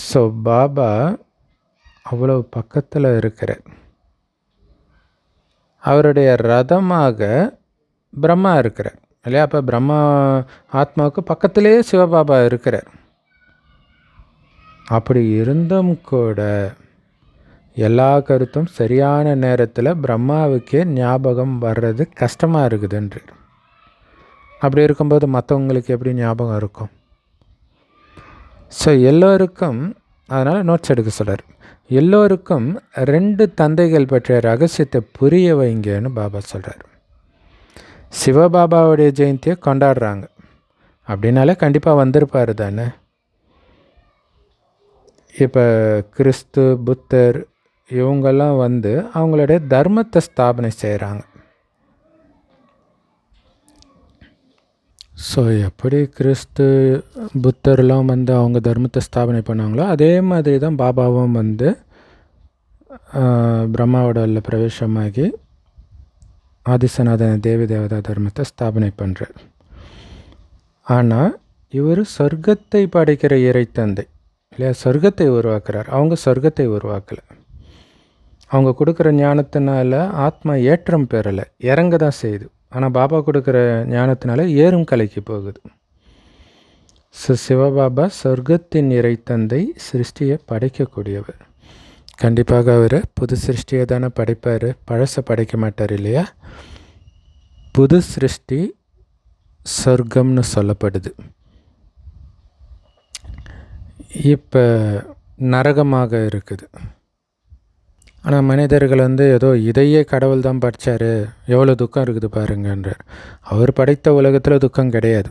[SPEAKER 1] ஸோ பாபா அவ்வளோ பக்கத்தில் இருக்கிறார். அவருடைய ரதமாக பிரம்மா இருக்கிறார் இல்லையா? அப்போ பிரம்மா ஆத்மாவுக்கு பக்கத்திலேயே சிவபாபா இருக்கிறார். அப்படி இருந்தும் கூட எல்லா கருத்தும் சரியான நேரத்தில் பிரம்மாவுக்கே ஞாபகம் வர்றது கஷ்டமாக இருக்குதுன்று. அப்படி இருக்கும்போது மற்றவங்களுக்கு எப்படி ஞாபகம் இருக்கும்? ஸோ எல்லோருக்கும் அதனால் நோட்ஸ் எடுக்க சொல்கிறார். எல்லோருக்கும் 2 தந்தைகள் பற்றிய ரகசியத்தை புரிய வைங்கன்னு பாபா சொல்கிறார். சிவபாபாவுடைய ஜெயந்தியை கொண்டாடுறாங்க அப்படின்னாலே கண்டிப்பாக வந்திருப்பார் தானே. இப்போ கிறிஸ்து, புத்தர் இவங்கெல்லாம் வந்து அவங்களுடைய தர்மத்தை ஸ்தாபனை செய்கிறாங்க. ஸோ எப்படி கிறிஸ்து புத்தர்லாம் வந்து அவங்க தர்மத்தை ஸ்தாபனை பண்ணாங்களோ அதே மாதிரி தான் பாபாவும் வந்து பிரம்மாவோட பிரவேசமாகி ஆதிசநாதன தேவி தேவதா தர்மத்தை ஸ்தாபனை பண்ணுறார். ஆனால் இவர் சொர்க்கத்தை படைக்கிற இறைத்தந்தை இல்லையா? சொர்க்கத்தை உருவாக்குறார். அவங்க சொர்க்கத்தை உருவாக்கலை. அவங்க கொடுக்குற ஞானத்தினால ஆத்மா ஏற்றம் பெறலை, இறங்க தான் செய்யுது. ஆனால் பாபா கொடுக்குற ஞானத்தினால ஏறும் கலைக்கு போகுது. ஸோ சிவபாபா சொர்க்கத்தின் இறைத்தந்தை, சிருஷ்டியை படைக்கக்கூடியவர். கண்டிப்பாக அவர் புது சிருஷ்டியை தானே படைப்பார், பழசை படைக்க மாட்டார் இல்லையா? புது சிருஷ்டி சொர்க்கம்னு சொல்லப்படுது. இப்போ நரகமாக இருக்குது. ஆனால் மனிதர்கள் வந்து ஏதோ இதையே கடவுள் தான் படைச்சார், எவ்வளோ துக்கம் இருக்குது பாருங்கன்றார். அவர் படைத்த உலகத்தில் துக்கம் கிடையாது.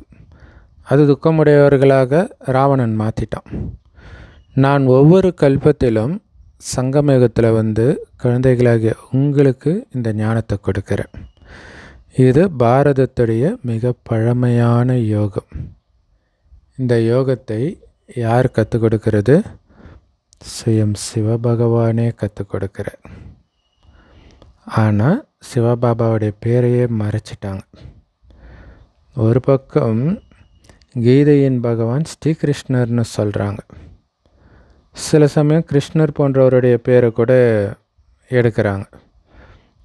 [SPEAKER 1] அது துக்கமுடையவர்களாக ராவணன் மாற்றிட்டான். நான் ஒவ்வொரு கல்பத்திலும் சங்கமயுகத்தில் வந்து குழந்தைகளாகிய உங்களுக்கு இந்த ஞானத்தை கொடுக்குறேன். இது பாரதத்துடைய மிக பழமையான யோகம். இந்த யோகத்தை யார் கற்றுக் கொடுக்கிறது? சுயம் சிவபகவானே கற்றுக் கொடுக்கிறார். ஆனால் சிவபாபாவுடைய பேரையே மறைச்சிட்டாங்க. ஒரு பக்கம் கீதையின் பகவான் ஸ்ரீகிருஷ்ணர்னு சொல்கிறாங்க. சில சமயம் கிருஷ்ணர் போன்றவருடைய பேரை கூட எடுக்கிறாங்க.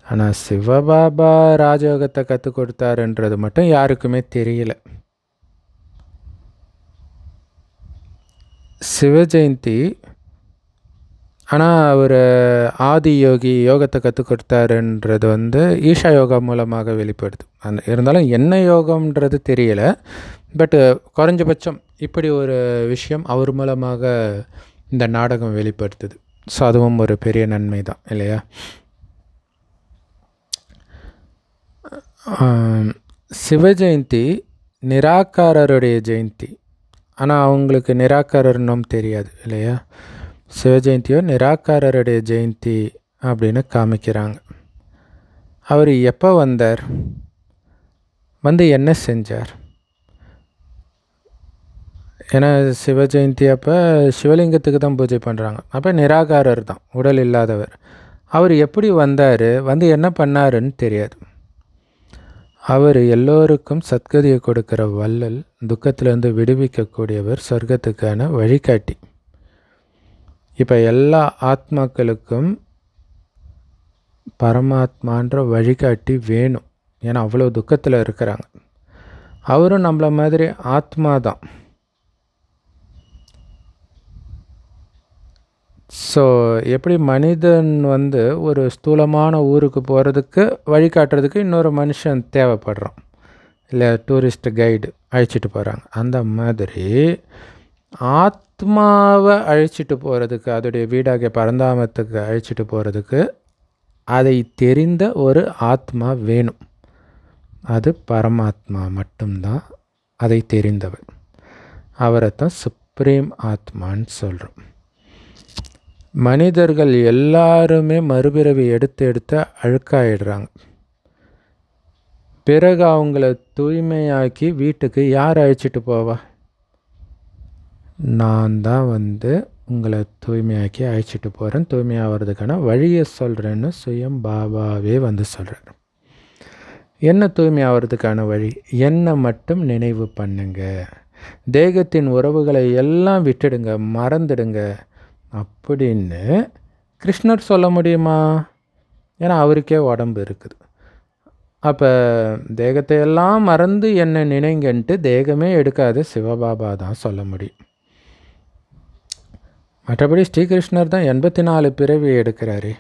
[SPEAKER 1] ஆனால் சிவபாபா ராஜயோகத்தை கற்றுக் கொடுத்தாருன்றது மட்டும் யாருக்குமே தெரியல. சிவ ஜெயந்தி ஆனால் அவர் ஆதி யோகி யோகத்தை கற்றுக் கொடுத்தாருன்றது வந்து ஈஷா யோகா மூலமாக வெளிப்படுது. இருந்தாலும் என்ன யோகம்ன்றது தெரியலை. பட்டு குறைஞ்சபட்சம் இப்படி ஒரு விஷயம் அவர் மூலமாக இந்த நாடகம் வெளிப்படுத்துது. ஸோ அதுவும் ஒரு பெரிய நன்மை தான் இல்லையா? சிவ ஜெயந்தி நிராகாரருடைய ஜெயந்தி. ஆனால் அவங்களுக்கு நிராகாரர்னும் தெரியாது இல்லையா? சிவ ஜெயந்தியோ நிராகாரருடைய ஜெயந்தி அப்படின்னு காமிக்கிறாங்க. அவர் எப்போ வந்தார், வந்து என்ன செஞ்சார்? ஏன்னா சிவ ஜெயந்தி அப்போ சிவலிங்கத்துக்கு தான் பூஜை பண்ணுறாங்க. அப்போ நிராகாரர் தான், உடல் இல்லாதவர். அவர் எப்படி வந்தார், வந்து என்ன பண்ணாருன்னு தெரியாது. அவர் எல்லோருக்கும் சத்கதியை கொடுக்கிற வள்ளல், துக்கத்திலேருந்து விடுவிக்கக்கூடியவர், சொர்க்கத்துக்கான வழிகாட்டி. இப்போ எல்லா ஆத்மாக்களுக்கும் பரமாத்மான்ற வழிகாட்டி வேணும். ஏன்னா அவ்வளோ துக்கத்தில் இருக்கிறாங்க. அவரும் நம்மள மாதிரி ஆத்மா தான். ஸோ எப்படி மனிதன் ஒரு ஸ்தூலமான ஊருக்கு போகிறதுக்கு வழிகாட்டுறதுக்கு இன்னொரு மனுஷன் தேவைப்படுறான், இல்லை டூரிஸ்ட் கைடு அழைச்சிட்டு போகிறாங்க, அந்த மாதிரி ஆத்மாவை அழைச்சிட்டு போகிறதுக்கு, அதோடைய வீடாகிய பரந்தாமத்துக்கு அழைச்சிட்டு போகிறதுக்கு அதை தெரிந்த ஒரு ஆத்மா வேணும். அது பரமாத்மா மட்டும்தான் அதை தெரிந்தவர். அவரைத்தான் சுப்ரீம் ஆத்மான்னு சொல்கிறோம். மனிதர்கள் எல்லாருமே மறுபிறவி எடுத்து அழுக்காயிடுறாங்க. பிறகு அவங்கள தூய்மையாக்கி வீட்டுக்கு யார் அழைச்சிட்டு போவா? நான் தான் உங்களை தூய்மையாக்கி அழைச்சிட்டு போகிறேன், தூய்மையாகிறதுக்கான வழியை சொல்கிறேன்னு சுயம் பாபாவே சொல்கிறார். என்ன தூய்மையாகிறதுக்கான வழி? என்னை மட்டும் நினைவு பண்ணுங்க, தேகத்தின் உறவுகளை எல்லாம் விட்டுடுங்க, மறந்துடுங்க அப்படின்னு கிருஷ்ணர் சொல்ல முடியுமா? ஏன்னா அவருக்கே உடம்பு இருக்குது. அப்போ தேகத்தை எல்லாம் மறந்து என்னை நினைங்கன்ட்டு தேகமே எடுக்காது சிவபாபா தான் சொல்ல முடியும். மற்றபடி ஸ்ரீகிருஷ்ணர் தான் 84 பிறவி எடுக்கிறாரு.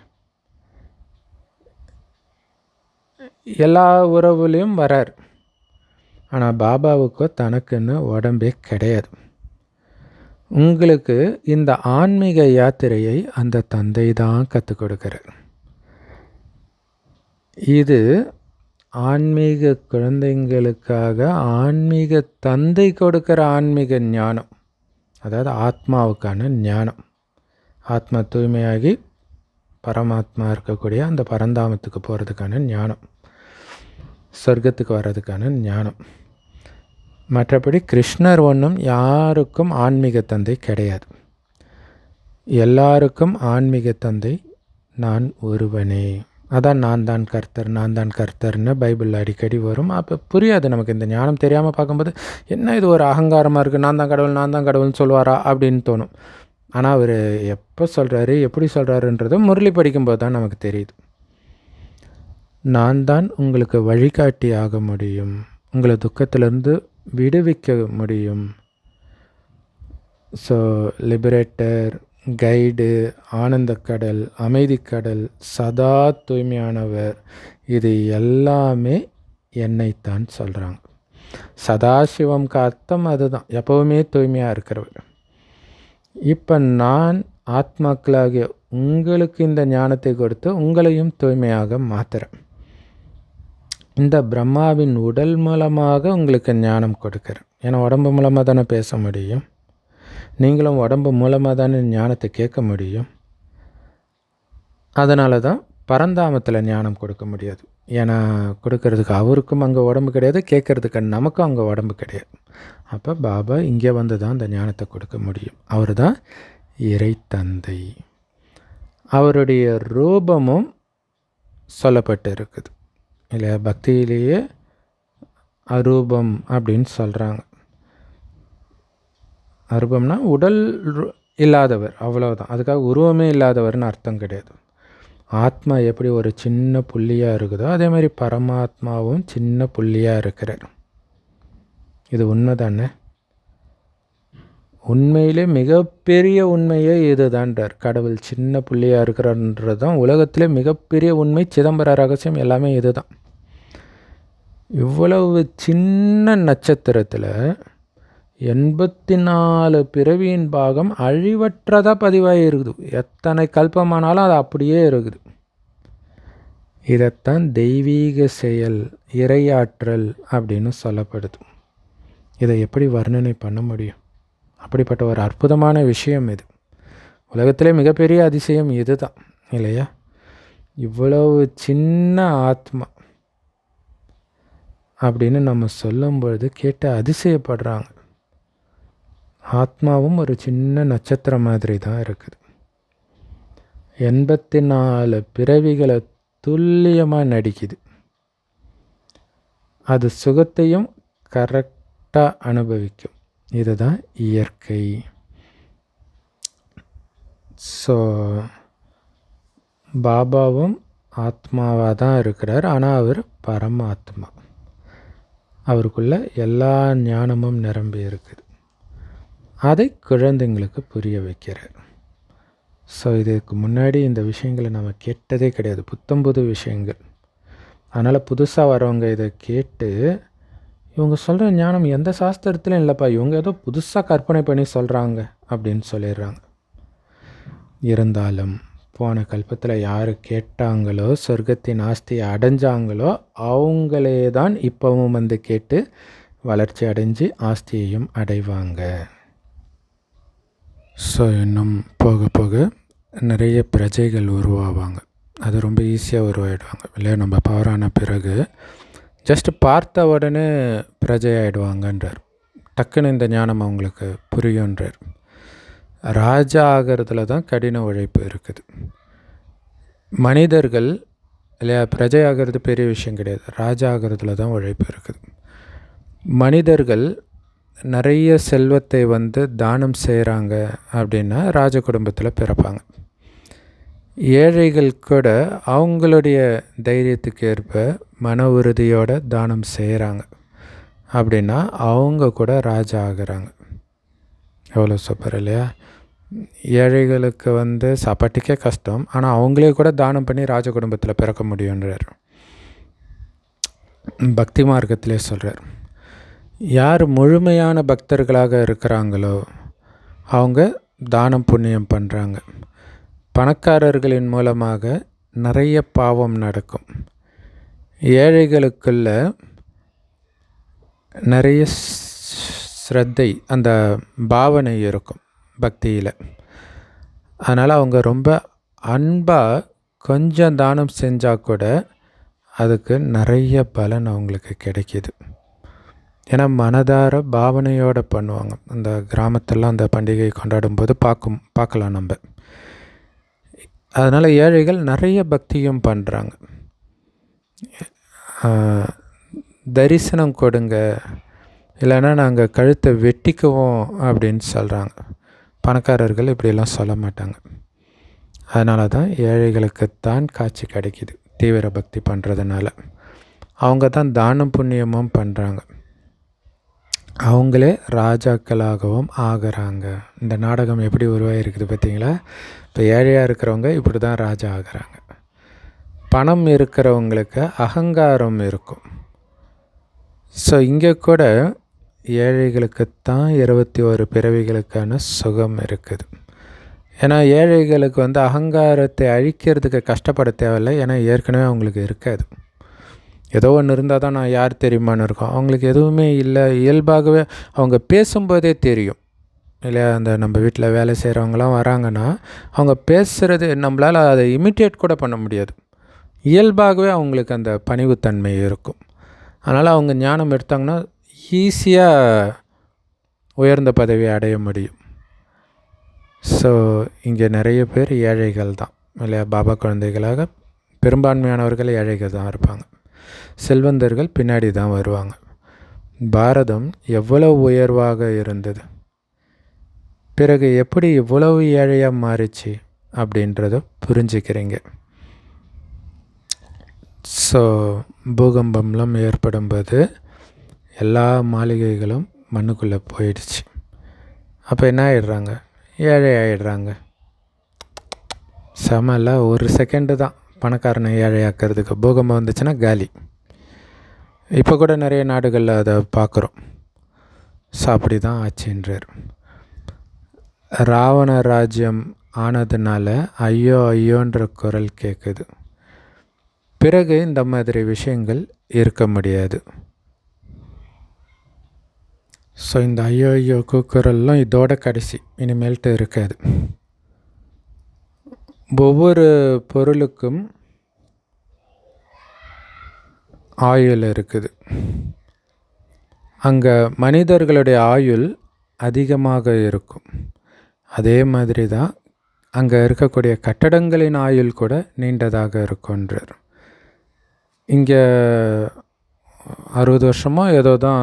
[SPEAKER 1] எல்லா உறவுலையும் வரார். ஆனால் பாபாவுக்கோ தனக்குன்னு உடம்பே கிடையாது. உங்களுக்கு இந்த ஆன்மீக யாத்திரையை அந்த தந்தை தான் கற்றுக் கொடுக்கிறார். இது ஆன்மீக குழந்தைங்களுக்காக ஆன்மீக தந்தை கொடுக்கிற ஆன்மீக ஞானம், அதாவது ஆத்மாவுக்கான ஞானம். ஆத்மா தூய்மையாகி பரமாத்மா இருக்கக்கூடிய அந்த பரந்தாமத்துக்கு போகிறதுக்கான ஞானம், சொர்க்கத்துக்கு வர்றதுக்கான ஞானம். மற்றபடி கிருஷ்ணர் ஒன்றும் யாருக்கும் ஆன்மீக தந்தை கிடையாது. எல்லாருக்கும் ஆன்மீக தந்தை நான் ஒருவனே. அதான் நான் தான் கர்த்தர், நான் தான் கர்த்தர்னு பைபிளில் அடிக்கடி வரும். அப்போ புரியாது நமக்கு. இந்த ஞானம் தெரியாமல் பார்க்கும்போது என்ன இது ஒரு அகங்காரமாக இருக்குது, நான் தான் கடவுள், நான் தான் கடவுள்னு சொல்லுவாரா அப்படின்னு தோணும். ஆனால் அவர் எப்போ சொல்கிறாரு, எப்படி சொல்கிறாருன்றதை முரளி படிக்கும்போது தான் நமக்கு தெரியுது. நான் தான் உங்களுக்கு வழிகாட்டி ஆக முடியும், உங்களை துக்கத்திலேருந்து விடுவிக்க முடியும். ஸோ லிபரேட்டர், கைடு, ஆனந்தக்கடல், அமைதிக்கடல், சதா தூய்மையானவர், இது எல்லாமே என்னைத்தான் சொல்கிறாங்க. சதாசிவம்க்கு அர்த்தம் அதுதான், எப்போவுமே தூய்மையாக இருக்கிறவர். இப்போ நான் ஆத்மாக்களாகிய உங்களுக்கு இந்த ஞானத்தை கொடுத்து உங்களையும் தூய்மையாக மாற்றுறேன். இந்த பிரம்மாவின் உடல் மூலமாக உங்களுக்கு ஞானம் கொடுக்குறேன். ஏன்னா உடம்பு மூலமாக தானே பேச முடியும், நீங்களும் உடம்பு மூலமாக தானே ஞானத்தை கேட்க முடியும். அதனால தான் பரந்தாமத்தில் ஞானம் கொடுக்க முடியாது. ஏன்னா கொடுக்கறதுக்கு அவருக்கும் அங்கே உடம்பு கிடையாது, கேட்குறதுக்கு நமக்கும் அங்கே உடம்பு கிடையாது. அப்போ பாபா இங்கே தான் அந்த ஞானத்தை கொடுக்க முடியும். அவர் தான் இறை தந்தை. அவருடைய ரூபமும் சொல்லப்பட்டு இருக்குது இல்லையா? பக்தியிலேயே அரூபம் அப்படின்னு சொல்கிறாங்க. அரூபம்னா உடல் இல்லாதவர், அவ்வளோதான். அதுக்காக உருவமே இல்லாதவர்னு அர்த்தம் கிடையாது. ஆத்மா எப்படி ஒரு சின்ன புள்ளியாக இருக்குதோ அதே மாதிரி பரமாத்மாவும் சின்ன புள்ளியாக இருக்கிறார். இது உண்மை தானே? உண்மையிலே மிகப்பெரிய உண்மையே இது தான்றார். கடவுள் சின்ன புள்ளியாக இருக்கிறன்றது தான் உலகத்திலே மிகப்பெரிய உண்மை. சிதம்பர ரகசியம் எல்லாமே இது தான். இவ்வளவு சின்ன நட்சத்திரத்தில் 84 பிறவியின் பாகம் அழிவற்றதாக பதிவாகி இருக்குது. எத்தனை கல்பமானாலும் அது அப்படியே இருக்குது. இதைத்தான் தெய்வீக செயல், இறையாற்றல் அப்படின்னு சொல்லப்படுது. இதை எப்படி வர்ணனை பண்ண முடியும்? அப்படிப்பட்ட ஒரு அற்புதமான விஷயம் இது. உலகத்திலே மிகப்பெரிய அதிசயம் இது தான் இல்லையா? இவ்வளவு சின்ன ஆத்மா அப்படின்னு நம்ம சொல்லும் பொழுது கேட்டு அதிசயப்படுறாங்க. ஆத்மாவும் ஒரு சின்ன நட்சத்திரம் மாதிரி தான் இருக்குது. 84 பிறவிகளை துல்லியமாக நடிக்குது. அது சுகத்தையும் கரெக்டாக அனுபவிக்கும். இதுதான் இயற்கை. ஸோ பாபாவும் ஆத்மாவாக தான் இருக்கிறார். ஆனால் அவர் பரமாத்மா. அவருக்குள்ள எல்லா ஞானமும் நிரம்பி இருக்குது. அதை குழந்தைங்களுக்கு புரிய வைக்கிறார். ஸோ இதுக்கு முன்னாடி இந்த விஷயங்களை நம்ம கேட்டதே கிடையாது, புத்தம்புது விஷயங்கள். அதனால் புதுசாக வரவங்க இதை கேட்டு இவங்க சொல்கிற ஞானம் எந்த சாஸ்திரத்துலையும் இல்லைப்பா, இவங்க ஏதோ புதுசாக கற்பனை பண்ணி சொல்கிறாங்க அப்படின்னு சொல்லிடுறாங்க. இருந்தாலும் போன கல்பத்தில் யார் கேட்டாங்களோ சொர்க்கத்தின் ஆஸ்தியை அடைஞ்சாங்களோ அவங்களே தான் இப்போவும் வந்து கேட்டு வளர்ச்சி அடைஞ்சு ஆஸ்தியையும் அடைவாங்க. ஸோ இன்னும் போக போக நிறைய பிரஜைகள் உருவாவாங்க. அது ரொம்ப ஈஸியாக உருவாயிடுவாங்க இல்லையா? நம்ம பவரான பிறகு ஜஸ்ட் பார்த்த உடனே பிரஜை ஆகிடுவாங்கன்றார். டக்குன்னு இந்த ஞானம் அவங்களுக்கு புரியுன்றார். ராஜா ஆகிறதுல தான் கடின உழைப்பு இருக்குது. மனிதர்கள் இல்லையா, பிரஜை ஆகிறது பெரிய விஷயம் கிடையாது, ராஜா ஆகிறதுல தான் உழைப்பு இருக்குது. மனிதர்கள் நிறைய செல்வத்தை வந்து தானம் செய்கிறாங்க அப்படின்னா ராஜ குடும்பத்தில் பிறப்பாங்க. ஏழைகள் கூட அவங்களுடைய தைரியத்துக்கு ஏற்ப மன உறுதியோடு தானம் செய்கிறாங்க அப்படின்னா அவங்க கூட ராஜா ஆகிறாங்க. எவ்வளோ சூப்பர் இல்லையா? ஏழைகளுக்கு வந்து சாப்பாட்டுக்கே கஷ்டம், ஆனால் அவங்களே கூட தானம் பண்ணி ராஜ குடும்பத்தில் பிறக்க முடியுன்றார். பக்தி மார்க்கத்திலே சொல்கிறார், யார் முழுமையான பக்தர்களாக இருக்கிறாங்களோ அவங்க தானம் புண்ணியம் பண்ணுறாங்க. பணக்காரர்களின் மூலமாக நிறைய பாவம் நடக்கும். ஏழைகளுக்குள்ள நிறைய ஸ்ரத்தை, அந்த பாவனை இருக்கும் பக்தியில். அதனால் அவங்க ரொம்ப அன்பாக கொஞ்சம் தானம் செஞ்சால் கூட அதுக்கு நிறைய பலன் அவங்களுக்கு கிடைக்கிது. ஏன்னா மனதார பாவனையோடு பண்ணுவாங்க. அந்த கிராமத்தெல்லாம் அந்த பண்டிகை கொண்டாடும்போது பார்க்கலாம் நம்ம. அதனால் ஏழைகள் நிறைய பக்தியும் பண்ணுறாங்க. தரிசனம் கொடுங்க, இல்லைன்னா நாங்கள் கழுத்தை வெட்டிக்குவோம் அப்படின்னு சொல்கிறாங்க. பணக்காரர்கள் இப்படியெல்லாம் சொல்ல மாட்டாங்க. அதனால தான் ஏழைகளுக்குத்தான் காட்சி கிடைக்கிது. தீவிர பக்தி பண்ணுறதுனால அவங்க தான் தானம் புண்ணியமும் பண்ணுறாங்க. அவங்களே ராஜாக்களாகவும் ஆகிறாங்க. இந்த நாடகம் எப்படி உருவாகிருக்குது பார்த்தீங்களா? இப்போ ஏழையாக இருக்கிறவங்க இப்படி தான் ராஜா ஆகிறாங்க. பணம் இருக்கிறவங்களுக்கு அகங்காரம் இருக்கும். ஸோ இங்கே கூட ஏழைகளுக்குத்தான் 21 பிறவிகளுக்கான சுகம் இருக்குது. ஏன்னா ஏழைகளுக்கு வந்து அகங்காரத்தை அழிக்கிறதுக்கு கஷ்டப்பட தேவையில்லை. ஏன்னா ஏற்கனவே அவங்களுக்கு இருக்காது. ஏதோ ஒன்று இருந்தால் தான் நான் யார் தெரியுமான்னு இருக்கும். அவங்களுக்கு எதுவுமே இல்லை. இயல்பாகவே அவங்க பேசும்போதே தெரியும் இல்லையா? அந்த நம்ம வீட்டில் வேலை செய்கிறவங்களாம் வராங்கன்னா அவங்க பேசுகிறது நம்மளால் அதை இமிட்டேட் கூட பண்ண முடியாது. இயல்பாகவே அவங்களுக்கு அந்த பணிவுத்தன்மை இருக்கும். அதனால் அவங்க ஞானம் எடுத்தாங்கன்னா ஈஸியாக உயர்ந்த பதவியை அடைய முடியும். ஸோ இங்கே நிறைய பேர் ஏழைகள் தான் இல்லையா? பாபா குழந்தைகளாக பெரும்பான்மையானவர்கள் ஏழைகள் தான் இருப்பாங்க. செல்வந்தர்கள் பின்னாடி தான் வருவாங்க. பாரதம் எவ்வளவு உயர்வாக இருந்தது, பிறகு எப்படி இவ்வளவு ஏழையாக மாறிச்சு அப்படின்றத புரிஞ்சுக்கிறீங்க. ஸோ பூகம்பம்லாம் ஏற்படும்போது எல்லா மாளிகைகளும் மண்ணுக்குள்ளே போயிடுச்சு. அப்போ என்ன ஆகிடுறாங்க? ஏழை ஆகிடுறாங்க. செமல்ல, ஒரு செகண்டு தான் பணக்காரனை ஏழையாக்கிறதுக்கு. பூகம்பம் வந்துச்சுன்னா காலி. இப்போ கூட நிறைய நாடுகளில் அதை பார்க்குறோம். ஸோ அப்படி தான் ஆச்சுன்றார். ராவண ராஜ்யம் ஆனதுனால ஐயோ ஐயோன்ற குரல் கேட்குது. பிறகு இந்த மாதிரி விஷயங்கள் இருக்க முடியாது. ஸோ இந்த ஐயோ ஐயோ கூக்குரல்லாம் இதோட கடைசி, இனிமேல்ட்டு இருக்காது. ஒவ்வொரு பொருளுக்கும் ஆயுள் இருக்குது. அங்கே மனிதர்களுடைய ஆயுள் அதிகமாக இருக்கும். அதே மாதிரி தான் அங்கே இருக்கக்கூடிய கட்டடங்களின் ஆயுள் கூட நீண்டதாக இருக்குன்றார். இங்கே 60 வருஷமோ ஏதோ தான்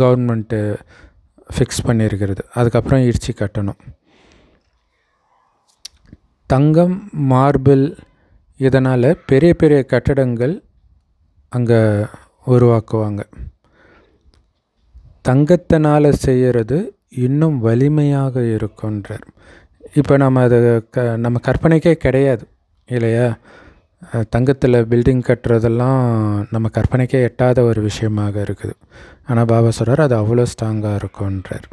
[SPEAKER 1] கவர்மெண்ட்டு ஃபிக்ஸ் பண்ணியிருக்கிறது. அதுக்கப்புறம் இடித்து கட்டணும். தங்கம், மார்பிள் இதனால் பெரிய பெரிய கட்டடங்கள் அங்கே உருவாக்குவாங்க. தங்கத்தினால் செய்கிறது இன்னும் வலிமையாக இருக்குன்றார். இப்போ நம்ம அதை நம்ம கற்பனைக்கே கிடையாது இல்லையா? தங்கத்தில் பில்டிங் கட்டுறதெல்லாம் நம்ம கற்பனைக்கே எட்டாத ஒரு விஷயமாக இருக்குது. ஆனால் பாபா சொல்கிறார் அது அவ்வளோ ஸ்ட்ராங்காக இருக்குன்றார்.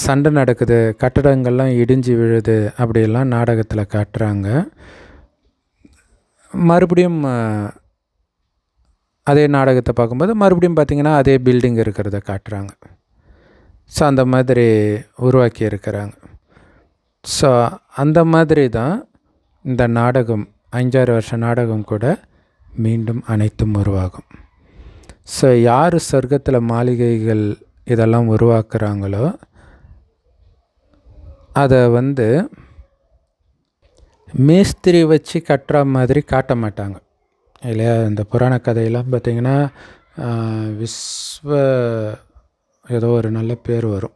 [SPEAKER 1] சண்டை நடக்குது, கட்டடங்கள்லாம் இடிஞ்சு விழுது, அப்படியெல்லாம் நாடகத்தில் காட்டுறாங்க. மறுபடியும் அதே நாடகத்தை பார்க்கும்போது மறுபடியும் பார்த்திங்கன்னா அதே பில்டிங் இருக்கிறத காட்டுறாங்க. ஸோ அந்த மாதிரி உருவாக்கி இருக்கிறாங்க. ஸோ அந்த மாதிரி தான் இந்த நாடகம் 5-6 வருஷ நாடகம் கூட மீண்டும் அனைத்தும் உருவாகும். ஸோ யார் சொர்க்கத்தில் மாளிகைகள் இதெல்லாம் உருவாக்குறாங்களோ அதை மேஸ்திரி வச்சு கட்டுற மாதிரி காட்ட மாட்டாங்க இல்லையா? இந்த புராண கதையெல்லாம் பார்த்திங்கன்னா ஏதோ ஒரு நல்ல பேர் வரும்.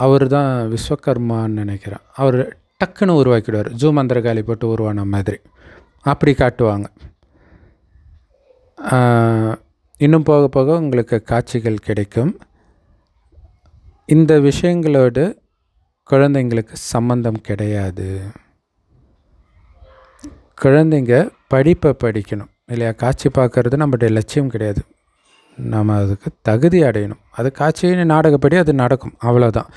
[SPEAKER 1] அவர் தான் விஸ்வகர்மான்னு நினைக்கிறேன். அவர் டக்குன்னு உருவாக்கிடுவார், மந்திரகாளி போட்டு உருவான மாதிரி அப்படி காட்டுவாங்க. இன்னும் போக போக உங்களுக்கு காட்சிகள் கிடைக்கும். இந்த விஷயங்களோடு குழந்தைங்களுக்கு சம்பந்தம் கிடையாது. குழந்தைங்க படிப்பை படிக்கணும் இல்லையா? காட்சி பார்க்குறது நம்மளுடைய லட்சியம் கிடையாது. நம்ம அதுக்கு தகுதி அடையணும். அது காட்சின்னு நாடகப்படி அது நடக்கும், அவ்வளோதான்.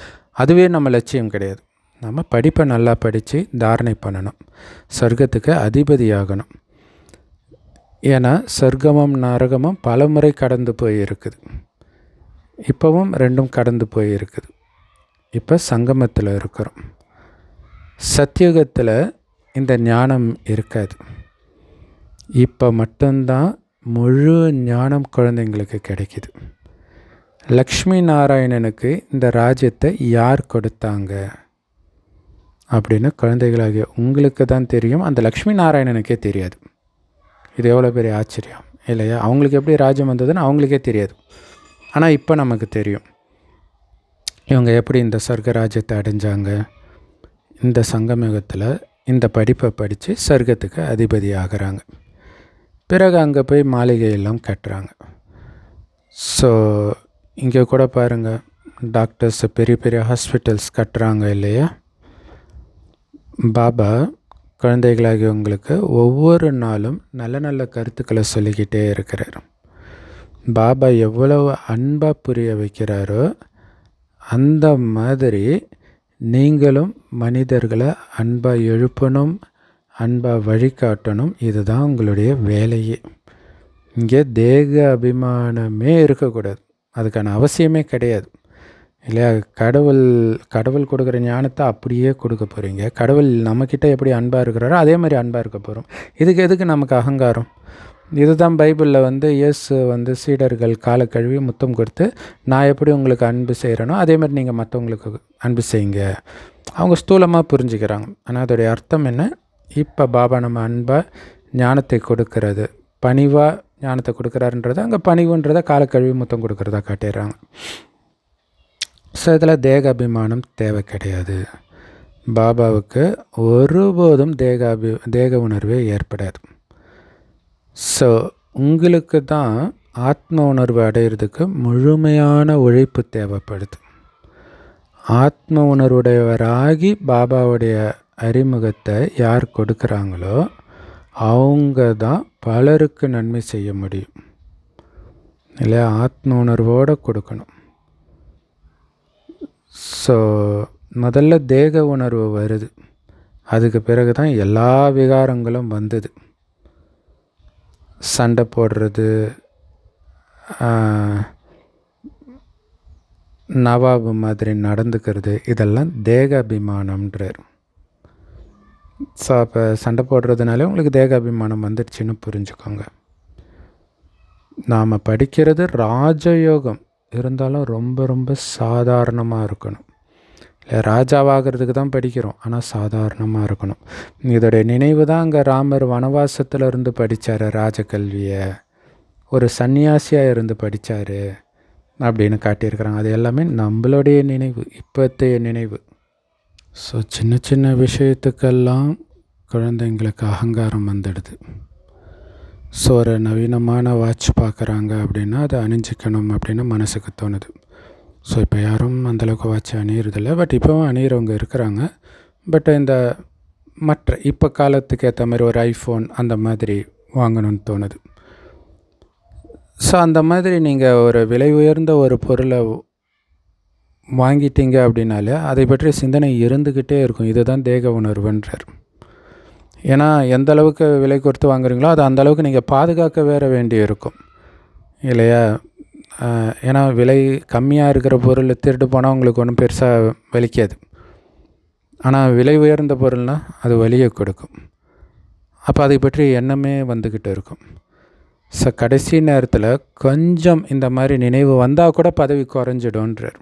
[SPEAKER 1] அதுவே நம்ம லட்சியம் கிடையாது. நம்ம படிப்பை நல்லா படித்து தாரணை பண்ணணும், சொர்க்கத்துக்கு அதிபதியாகணும். ஏன்னா சொர்க்கமும் நரகமும் பல முறை கடந்து போயிருக்குது. இப்போவும் ரெண்டும் கடந்து போயிருக்குது. இப்போ சங்கமத்தில் இருக்கிறோம். சத்தியுகத்தில் இந்த ஞானம் இருக்காது. இப்போ மட்டும்தான் முழு ஞானம் குழந்தைங்களுக்கு கிடைக்கிது. லக்ஷ்மி நாராயணனுக்கு இந்த ராஜ்யத்தை யார் கொடுத்தாங்க அப்படின்னு குழந்தைகளாகிய உங்களுக்கு தான் தெரியும். அந்த லக்ஷ்மி நாராயணனுக்கே தெரியாது. இது எவ்வளோ பெரிய ஆச்சரியம் இல்லையா? அவங்களுக்கு எப்படி ராஜ்யம் வந்ததுன்னு அவங்களுக்கே தெரியாது. ஆனால் இப்போ நமக்கு தெரியும். இவங்க எப்படி இந்த சொர்க்க ராஜ்யத்தை அடைஞ்சாங்க. இந்த சங்கமயுகத்தில் இந்த படிப்பை படித்து சொர்க்கத்துக்கு அதிபதி ஆகிறாங்க. பிறகு அங்கே போய் மாளிகையெல்லாம் கட்டுறாங்க. ஸோ இங்கே கூட பாருங்கள், டாக்டர்ஸ் பெரிய பெரிய ஹாஸ்பிட்டல்ஸ் கட்டுறாங்க இல்லையா? பாபா குழந்தைகளாகியவங்களுக்கு ஒவ்வொரு நாளும் நல்ல நல்ல கருத்துக்களை சொல்லிக்கிட்டே இருக்கிறார். பாபா எவ்வளவு அன்பாக புரிய வைக்கிறாரோ அந்த மாதிரி நீங்களும் மனிதர்களை அன்பாக எழுப்பணும், அன்பாக வழிகாட்டணும். இதுதான் உங்களுடைய வேலையே. இங்கே தேக அபிமானமே இருக்கக்கூடாது. அதுக்கான அவசியமே கிடையாது இல்லையா? கடவுள் கொடுக்குற ஞானத்தை அப்படியே கொடுக்க போகிறீங்க. கடவுள் நம்மக்கிட்ட எப்படி அன்பாக இருக்கிறாரோ அதே மாதிரி அன்பாக இருக்க போகிறோம். இதுக்கு எதுக்கு நமக்கு அகங்காரம்? இதுதான் பைபிளில் இயேசு சீடர்கள் காலை கழுவி முத்தம் கொடுத்து, நான் எப்படி உங்களுக்கு அன்பு செய்கிறேனோ அதே மாதிரி நீங்கள் மற்றவங்களுக்கு அன்பு செய்யுங்க. அவங்க ஸ்தூலமாக புரிஞ்சுக்கிறாங்க. ஆனால் அதோடைய அர்த்தம் என்ன? இப்போ பாபா நம்ம அன்பாக ஞானத்தை கொடுக்கறது, பணிவாக ஞானத்தை கொடுக்குறாருன்றதை அங்கே பணிவுன்றதை காலை கழுவி முத்தம் கொடுக்குறதா காட்டிடுறாங்க. ஸோ இதில் தேக அபிமானம் தேவை கிடையாது. பாபாவுக்கு ஒருபோதும் தேக உணர்வே ஏற்படாது. ஸோ உங்களுக்கு தான் ஆத்ம உணர்வு அடையிறதுக்கு முழுமையான உழைப்பு தேவைப்படுது. ஆத்ம உணர்வுடையவராகி பாபாவுடைய அறிமுகத்தை யார் கொடுக்குறாங்களோ அவங்க தான் பலருக்கு நன்மை செய்ய முடியும் இல்லையா? ஆத்ம உணர்வோடு கொடுக்கணும். ஸோ முதல்ல தேக உணர்வு வருது, அதுக்கு பிறகு தான் எல்லா விகாரங்களும் வந்தது. சண்டை போடுறது, நவாபு மாதிரி நடந்துக்கிறது, இதெல்லாம் தேக அபிமானம்ன்றார். ஸோ அப்போ சண்டை போடுறதுனாலே உங்களுக்கு தேக அபிமானம் வந்துடுச்சுன்னு புரிஞ்சுக்கோங்க. நாம் படிக்கிறது ராஜயோகம் இருந்தாலும் ரொம்ப ரொம்ப சாதாரணமாக இருக்கணும் இல்லை ராஜாவாகிறதுக்கு தான் படிக்கிறோம், ஆனால் சாதாரணமாக இருக்கணும். இதோடைய நினைவு தான் அங்கே ராமர் வனவாசத்தில் இருந்து படித்தார் ராஜகல்வியை, ஒரு சன்னியாசியாக இருந்து படித்தார் அப்படின்னு காட்டியிருக்கிறாங்க. அது எல்லாமே நம்மளுடைய நினைவு, இப்போத்தைய நினைவு. ஸோ சின்ன சின்ன விஷயத்துக்கெல்லாம் குழந்தைங்களுக்கு அகங்காரம் வந்துடுது. ஸோ ஒரு நவீனமான வாட்ச் பார்க்குறாங்க அப்படின்னா அதை அணிஞ்சிக்கணும் அப்படின்னு மனசுக்கு தோணுது. ஸோ இப்போ யாரும் அந்தளவுக்கு வாட்ச் அணியிறதில்ல, பட் இப்போவும் அணியிறவங்க இருக்கிறாங்க. பட் இந்த மற்ற இப்போ காலத்துக்கு ஏற்ற மாதிரி ஒரு ஐஃபோன் அந்த மாதிரி வாங்கணும்னு தோணுது. ஸோ அந்த மாதிரி நீங்கள் ஒரு விலை உயர்ந்த ஒரு பொருளை வாங்கிட்டீங்க அப்படின்னாலே அதை பற்றிய சிந்தனை இருந்துக்கிட்டே இருக்கும். இதுதான் தேக உணர்வுன்றார். ஏன்னா எந்த அளவுக்கு விலை கொடுத்து வாங்குறீங்களோ அது அந்த அளவுக்கு நீங்கள் பாதுகாக்க வேண்டி இருக்கும் இல்லையா? ஏன்னா விலை கம்மியாக இருக்கிற பொருள் திருட்டு போனால் உங்களுக்கு ஒன்றும் பெருசாக வலிக்காது. ஆனால் விலை உயர்ந்த பொருள்னால் அது வலியை கொடுக்கும். அப்போ அதை பற்றி எண்ணமே வந்துக்கிட்டு இருக்கும். ஸோ கடைசி நேரத்தில் கொஞ்சம் இந்த மாதிரி நினைவு வந்தால் கூட பதவி குறைஞ்சிடும்ன்றார்.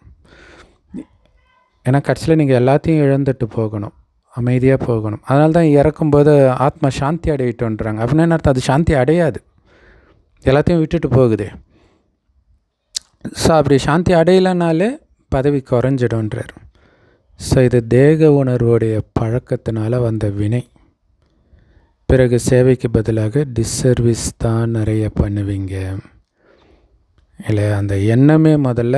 [SPEAKER 1] ஏன்னா கடைசியில் நீங்கள் எல்லாத்தையும் இழந்துட்டு போகணும், அமைதியாக போகணும். அதனால தான் இறக்கும்போது ஆத்மா சாந்தி அடையிட்டோன்றாங்க. அப்படின்னா என்ன அர்த்தம்? அது சாந்தி அடையாது, எல்லாத்தையும் விட்டுட்டு போகுது. ஸோ அப்படி சாந்தி அடையலைனாலே பதவி குறைஞ்சிடும்ன்றார். ஸோ இது தேக உணர்வுடைய பழக்கத்தினால வந்த வினை. பிறகு சேவைக்கு பதிலாக டிஸ்சர்வீஸ் தான் நிறைய பண்ணுவீங்க இல்லையா? அந்த எண்ணமே முதல்ல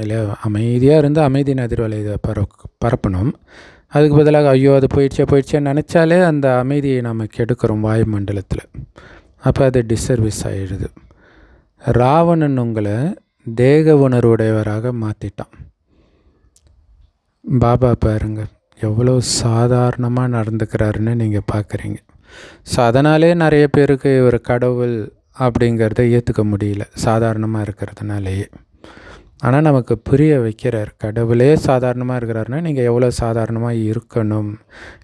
[SPEAKER 1] இல்லையா அமைதியாக இருந்து அமைதியின் அதிர்வலையை பரப்பணும். அதுக்கு பதிலாக ஐயோ அது போயிடுச்சேன்னு நினச்சாலே அந்த அமைதியை நம்ம கெடுக்கிறோம் வாயுமண்டலத்தில். அப்போ அது டிஸ்சர்வீஸ் ஆகிடுது. ராவணன் உங்களை தேக உணர்வுடையவராக மாற்றிட்டான். பாபா பாருங்க எவ்வளோ சாதாரணமாக நடந்துக்கிறாருன்னு நீங்கள் பார்க்குறீங்க. ஸோ அதனாலே நிறைய பேருக்கு ஒரு கடவுள் அப்படிங்கிறத ஏற்றுக்க முடியல, சாதாரணமாக இருக்கிறதுனாலேயே. ஆனால் நமக்கு புரிய வைக்கிறார், கடவுளே சாதாரணமாக இருக்கிறாருன்னா நீங்கள் எவ்வளோ சாதாரணமாக இருக்கணும்.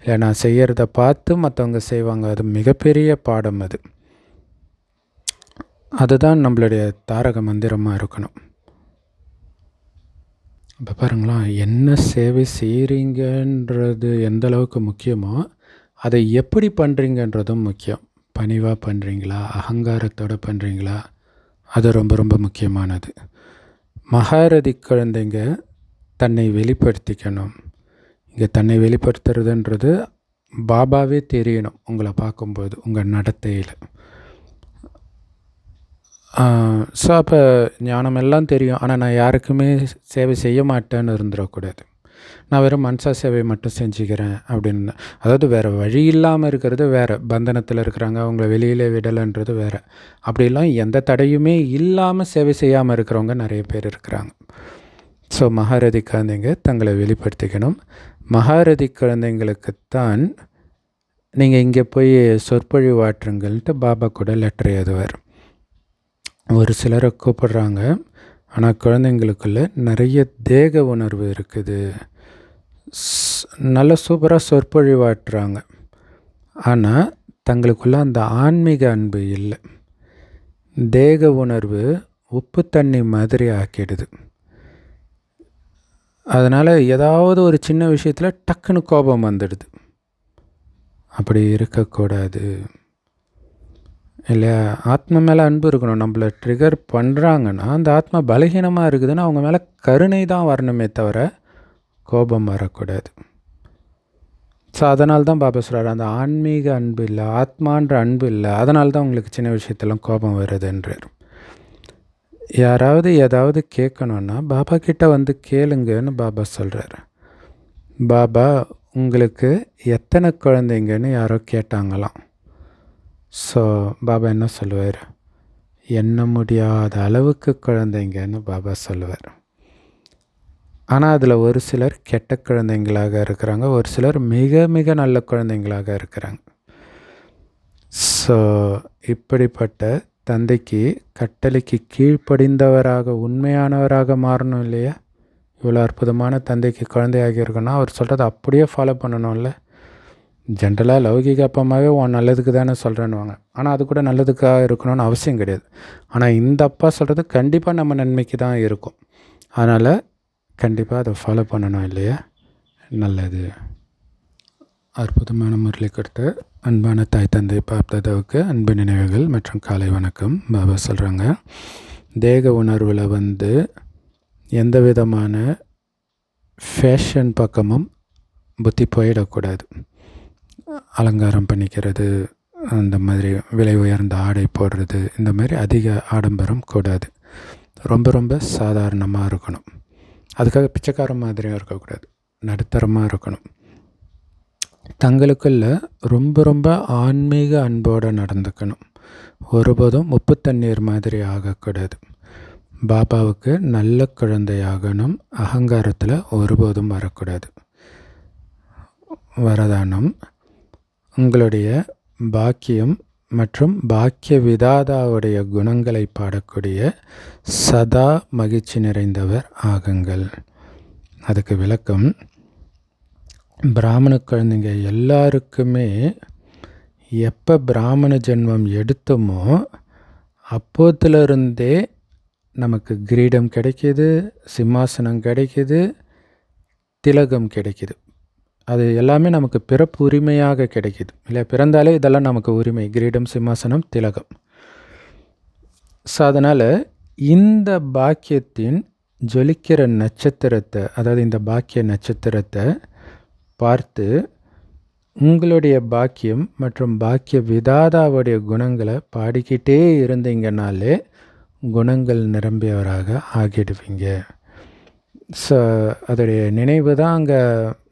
[SPEAKER 1] இல்லை நான் செய்கிறத பார்த்து மற்றவங்க செய்வாங்க, அது மிகப்பெரிய பாடம். அதுதான் நம்மளுடைய தாரக மந்திரமாக இருக்கணும். இப்போ பாருங்களா, என்ன சேவை செய்கிறீங்கன்றது எந்த அளவுக்கு முக்கியமோ அதை எப்படி பண்ணுறீங்கன்றதும் முக்கியம். பணிவாக பண்ணுறீங்களா, அகங்காரத்தோடு பண்ணுறீங்களா, அது ரொம்ப ரொம்ப முக்கியமானது. மகாரதி குழந்தைங்க தன்னை வெளிப்படுத்திக்கணும். இங்கே தன்னை வெளிப்படுத்துறதுன்றது பாபாவே தெரியணும் உங்களை பார்க்கும்போது, உங்கள் நடத்தையில். ஸோ அப்போ ஞானம் எல்லாம் தெரியும், ஆனால் நான் யாருக்குமே சேவை செய்ய மாட்டேன்னு இருந்துடக்கூடாது. நான் வெறும் மனசா சேவை மட்டும் செஞ்சுக்கிறேன் அப்படின்னு. அதாவது வேறு வழி இல்லாமல் இருக்கிறது வேறு, பந்தனத்தில் இருக்கிறாங்க அவங்கள வெளியிலே விடலைன்றது வேறு. அப்படிலாம் எந்த தடையுமே இல்லாமல் சேவை செய்யாமல் இருக்கிறவங்க நிறைய பேர் இருக்கிறாங்க. ஸோ மகாரதி குழந்தைங்க தங்களை வெளிப்படுத்திக்கணும். மகாரதி குழந்தைங்களுக்குத்தான் நீங்கள் இங்கே போய் சொற்பொழிவாற்றுங்கள்ட்டு பாபா கூட லெட்டர் எழுதுவார். ஒரு சிலரை கூப்பிடுறாங்க, ஆனால் குழந்தைங்களுக்குள்ளே நிறைய தேக உணர்வு இருக்குது, நல்ல சூப்பராக சொற்பொழிவாட்டுறாங்க, ஆனால் தங்களுக்குள்ளே அந்த ஆன்மீக அன்பு இல்லை. தேக உணர்வு உப்பு தண்ணி மாதிரி ஆக்கிடுது. அதனால் ஏதாவது ஒரு சின்ன விஷயத்தில் டக்குன்னு கோபம் வந்துடுது. அப்படி இருக்கக்கூடாது இல்லையா? ஆத்மா மேலே அன்பு இருக்கணும். நம்மளை ட்ரிகர் பண்ணுறாங்கன்னா அந்த ஆத்மா பலகீனமாக இருக்குதுன்னு அவங்க மேலே கருணை தான் வரணுமே தவிர கோபம் வரக்கூடாது. ஸோ அதனால தான் பாபா சொல்கிறார், அந்த ஆன்மீக அன்பு இல்லை, ஆத்மான்ற அன்பு இல்லை, அதனால தான் உங்களுக்கு சின்ன விஷயத்தெல்லாம் கோபம் வருதுன்றார். யாராவது ஏதாவது கேட்கணுன்னா பாபா கிட்ட வந்து கேளுங்கன்னு பாபா சொல்கிறார். பாபா உங்களுக்கு எத்தனை குழந்தைங்கன்னு யாரோ கேட்டாங்களாம். ஸோ பாபா என்ன சொல்லுவார்? எண்ண முடியாத அளவுக்கு குழந்தைங்கன்னு பாபா சொல்லுவார். ஆனால் அதில் ஒரு சிலர் கெட்ட குழந்தைங்களாக இருக்கிறாங்க, ஒரு சிலர் மிக மிக நல்ல குழந்தைங்களாக இருக்கிறாங்க. ஸோ இப்படிப்பட்ட தந்தைக்கு கட்டளைக்கு கீழ்ப்படிந்தவராக உண்மையானவராக மாறணும் இல்லையா? இவ்வளோ அற்புதமான தந்தைக்கு குழந்தையாகி இருக்குன்னா அவர் சொல்கிறத அப்படியே ஃபாலோ பண்ணணும்ல. ஜென்ரலாக லௌகிக அப்பமாவே உன் நல்லதுக்கு தானே சொல்கிறேன்னுவாங்க, ஆனால் அது கூட நல்லதுக்காக இருக்கணும்னு அவசியம் கிடையாது. ஆனால் இந்த அப்பா சொல்கிறது கண்டிப்பாக நம்ம நன்மைக்கு தான் இருக்கும். அதனால் கண்டிப்பாக அதை ஃபாலோ பண்ணணும் இல்லையா? நல்லது. அற்புதமான முரளி கொடுத்த அன்பான தாய் தந்தை பாப்தாதாவுக்கு அன்பு நினைவுகள் மற்றும் காலை வணக்கம். பாபா சொல்கிறாங்க, தேக உணர்வில் எந்த விதமான ஃபேஷன் பக்கமும் புத்தி போயிடக்கூடாது. அலங்காரம் பண்ணிக்கிறது, அந்த மாதிரி விலை உயர்ந்த ஆடை போடுறது, இந்த மாதிரி அதிக ஆடம்பரம் கூடாது. ரொம்ப ரொம்ப சாதாரணமாக இருக்கணும். அதுக்காக பிச்சைக்கார மாதிரியும் இருக்கக்கூடாது, நடுத்தரமாக இருக்கணும். தங்களுக்குள்ள ரொம்ப ரொம்ப ஆன்மீக அன்போடு நடந்துக்கணும். ஒருபோதும் உப்பு தண்ணீர் மாதிரி ஆகக்கூடாது. பாபாவுக்கு நல்ல குழந்தையாகணும். அகங்காரத்தில் ஒருபோதும் வரக்கூடாது. வரதானம், உங்களுடைய பாக்கியம் மற்றும் பாக்கிய விதாதாவுடைய குணங்களை பாடக்கூடிய சதா மகிழ்ச்சி நிறைந்தவர் ஆகுங்கள். அதுக்கு விளக்கம், பிராமண குழந்தைங்க எல்லாருக்குமே எப்போ பிராமண ஜென்மம் எடுத்தோமோ அப்போதிலிருந்தே நமக்கு கிரீடம் கிடைக்கிது, சிம்மாசனம் கிடைக்கிது, திலகம் கிடைக்கிது. அது எல்லாமே நமக்கு பிறப்பு உரிமையாக கிடைக்கிது இல்லை? பிறந்தாலே இதெல்லாம் நமக்கு உரிமை, கிரீடம், சிம்மாசனம், திலகம். ஸோ அதனால் இந்த பாக்கியத்தின் ஜொலிக்கிற நட்சத்திரத்தை, அதாவது இந்த பாக்கிய நட்சத்திரத்தை பார்த்து உங்களுடைய பாக்கியம் மற்றும் பாக்கிய விதாதாவுடைய குணங்களை பாடிக்கிட்டே இருந்தீங்கனாலே குணங்கள் நிரம்பியவராக ஆகிடுவீங்க. ஸோ அதோடைய நினைவு தான் அங்கே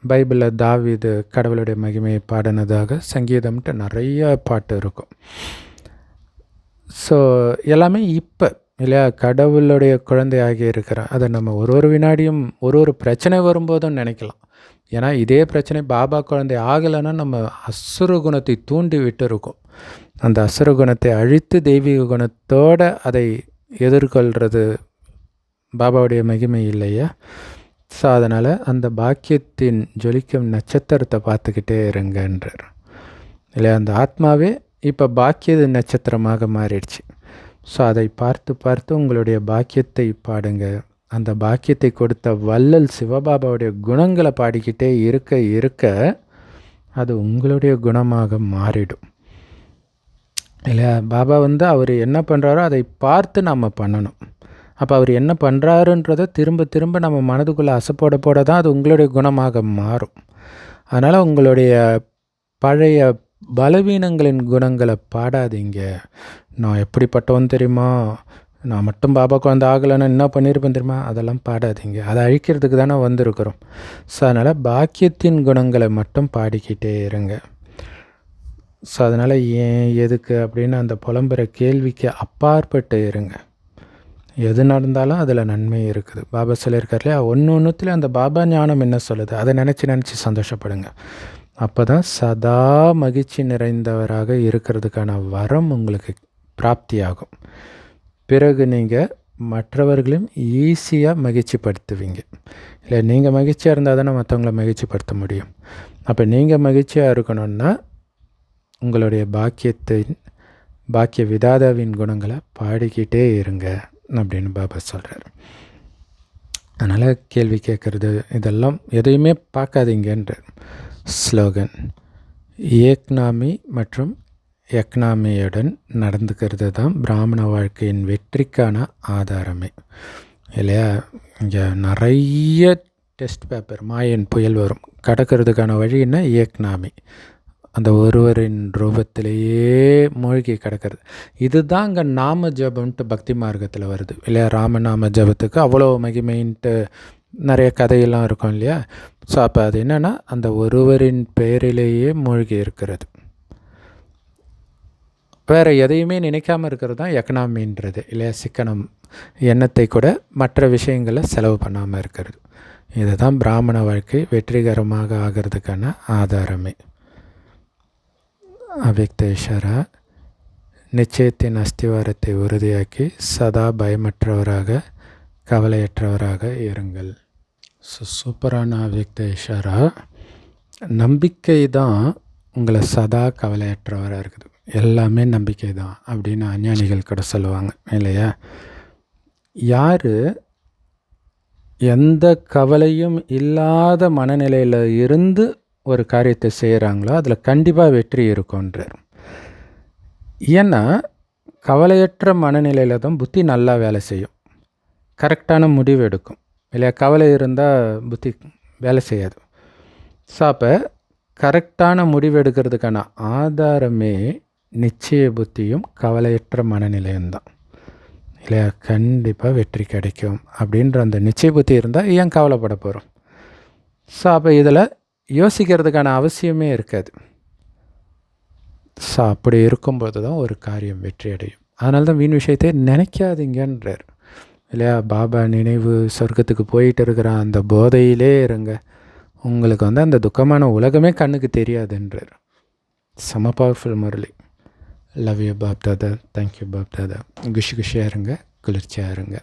[SPEAKER 1] பைபிளில் தாவீது கடவுளுடைய மகிமையை பாடினதாக சங்கீதம்ட்டு நிறைய பாட்டு இருக்கும். ஸோ எல்லாமே இப்போ இல்லையா, கடவுளுடைய குழந்தையாகி இருக்கிறேன். அதை நம்ம ஒரு வினாடியும் ஒரு பிரச்சனை வரும்போதும் நினைக்கலாம். ஏன்னா இதே பிரச்சனை பாபா குழந்தை ஆகலைன்னா நம்ம அசுர குணத்தை தூண்டி விட்டு இருக்கோம். அந்த அசுர குணத்தை அழித்து தெய்வீக குணத்தோடு அதை எதிர்கொள்கிறது பாபாவுடைய மகிமை இல்லையா? ஸோ அதனால் அந்த பாக்கியத்தின் ஜொலிக்கும் நட்சத்திரத்தை பார்த்துக்கிட்டே இருங்கன்றார் இல்லையா? அந்த ஆத்மாவே இப்போ பாக்கிய நட்சத்திரமாக மாறிடுச்சு. ஸோ அதை பார்த்து பார்த்து உங்களுடைய பாக்கியத்தை பாடுங்க. அந்த பாக்கியத்தை கொடுத்த வள்ளல் சிவபாபாவுடைய குணங்களை பாடிக்கிட்டே இருக்க இருக்க அது உங்களுடைய குணமாக மாறிடும் இல்லையா? பாபா அவர் என்ன பண்ணுறாரோ அதை பார்த்து நம்ம பண்ணணும். அப்போ அவர் என்ன பண்ணுறாருன்றதை திரும்ப திரும்ப நம்ம மனதுக்குள்ளே அசைப்போட போட தான் அது உங்களுடைய குணமாக மாறும். அதனால் உங்களுடைய பழைய பலவீனங்களின் குணங்களை பாடாதீங்க. நான் எப்படிப்பட்டவன் தெரியுமா, நான் மட்டும் பாபா குழந்தை ஆகலைன்னா என்ன பண்ணியிருப்பேன் தெரியுமா, அதெல்லாம் பாடாதீங்க. அதை அழிக்கிறதுக்கு தானே வந்திருக்கிறோம். ஸோ அதனால் பாக்கியத்தின் குணங்களை மட்டும் பாடிக்கிட்டே இருங்க. ஸோ அதனால் ஏன் எதுக்கு அப்படின்னு அந்த புலம்புற கேள்விக்கு அப்பாற்பட்டு இருங்க. எது நடந்தாலும் அதில் நன்மை இருக்குது. பாபா சொல்லியிருக்காரு இல்லையா, ஒன்றுத்தில் அந்த பாபா ஞானம் என்ன சொல்லுது அதை நினச்சி சந்தோஷப்படுங்க. அப்போ தான் சதா மகிழ்ச்சி நிறைந்தவராக இருக்கிறதுக்கான வரம் உங்களுக்கு பிராப்தியாகும். பிறகு நீங்கள் மற்றவர்களையும் ஈஸியாக மகிழ்ச்சிப்படுத்துவீங்க இல்லை? நீங்கள் மகிழ்ச்சியாக இருந்தால் தானே மற்றவங்கள மகிழ்ச்சிப்படுத்த முடியும். அப்போ நீங்கள் மகிழ்ச்சியாக இருக்கணும்னா உங்களுடைய பாக்கிய விதாதாவின் குணங்களை பாடிக்கிட்டே இருங்க அப்படின்னு பாபா சொல்கிறார். அதனால் கேள்வி கேட்குறது இதெல்லாம் எதையுமே பார்க்காதீங்கன்றார். ஸ்லோகன், ஏக்னாமி மற்றும் எக்னாமியுடன் நடந்துக்கிறது தான் பிராமண வாழ்க்கையின் வெற்றிக்கான ஆதாரமே இல்லையா? இங்கே நிறைய டெஸ்ட் பேப்பர் மாயன் புயல் வரும். கடக்கிறதுக்கான வழி என்ன? ஏக்னாமி, அந்த ஒருவரின் ரூபத்திலேயே மூழ்கி கிடக்கிறது. இதுதான் அங்கே நாம ஜபம்ன்ட்டு பக்தி மார்க்கத்தில் வருது இல்லையா? ராமநாம ஜபத்துக்கு அவ்வளோ மகிமைன்ட்டு நிறைய கதையெல்லாம் இருக்கும் இல்லையா? ஸோ அப்போ அது என்னென்னா அந்த ஒருவரின் பெயரிலேயே மூழ்கி இருக்கிறது. வேறு எதையுமே நினைக்காமல் இருக்கிறது தான் எக்கனாமின்றது இல்லையா? சிக்கனம், எண்ணத்தை கூட மற்ற விஷயங்களை செலவு பண்ணாமல் இருக்கிறது. இதுதான் பிராமண வாழ்க்கை வெற்றிகரமாக ஆகிறதுக்கான ஆதாரமே. அவ்யக்த இஷாரா, நிச்சயத்தின் அஸ்திவாரத்தை உறுதியாக்கி சதா பயமற்றவராக கவலையற்றவராக இருங்கள். சூப்பரான அவ்யக்த இஷாரா. நம்பிக்கை தான் உங்களை சதா கவலையற்றவராக இருக்குது. எல்லாமே நம்பிக்கை தான் அப்படின்னு அஞ்ஞானிகள் கூட சொல்லுவாங்க இல்லையா? யார் எந்த கவலையும் இல்லாத மனநிலையில் இருந்து ஒரு காரியத்தை செய்கிறாங்களோ அதில் கண்டிப்பாக வெற்றி இருக்கும்ன்றார். ஏன்னா கவலையற்ற மனநிலையில் தான் புத்தி நல்லா வேலை செய்யும், கரெக்டான முடிவு எடுக்கும் இல்லையா? கவலை இருந்தால் புத்தி வேலை செய்யாது. ஸோ அப்போ கரெக்டான முடிவு எடுக்கிறதுக்கான ஆதாரமே நிச்சய புத்தியும் கவலையற்ற மனநிலையும் தான் இல்லையா? கண்டிப்பாக வெற்றி கிடைக்கும் அப்படின்ற அந்த நிச்சய புத்தி இருந்தால் ஏன் கவலைப்பட போகிறோம்? ஸோ அப்போ இதில் யோசிக்கிறதுக்கான அவசியமே இருக்காது. ஸோ அப்படி இருக்கும்போது தான் ஒரு காரியம் வெற்றி அடையும். அதனால தான் வீண் விஷயத்தை நினைக்காதீங்கன்றார் இல்லையா? பாபா நினைவு சொர்க்கத்துக்கு போயிட்டு இருக்கிற அந்த போதையிலே இருங்க, உங்களுக்கு அந்த துக்கமான உலகமே கண்ணுக்கு தெரியாதுன்றார். செம powerful Murali. Love you Bob Dada. Thank you Bob Dada. குஷியாக இருங்க, குளிர்ச்சியாக இருங்க.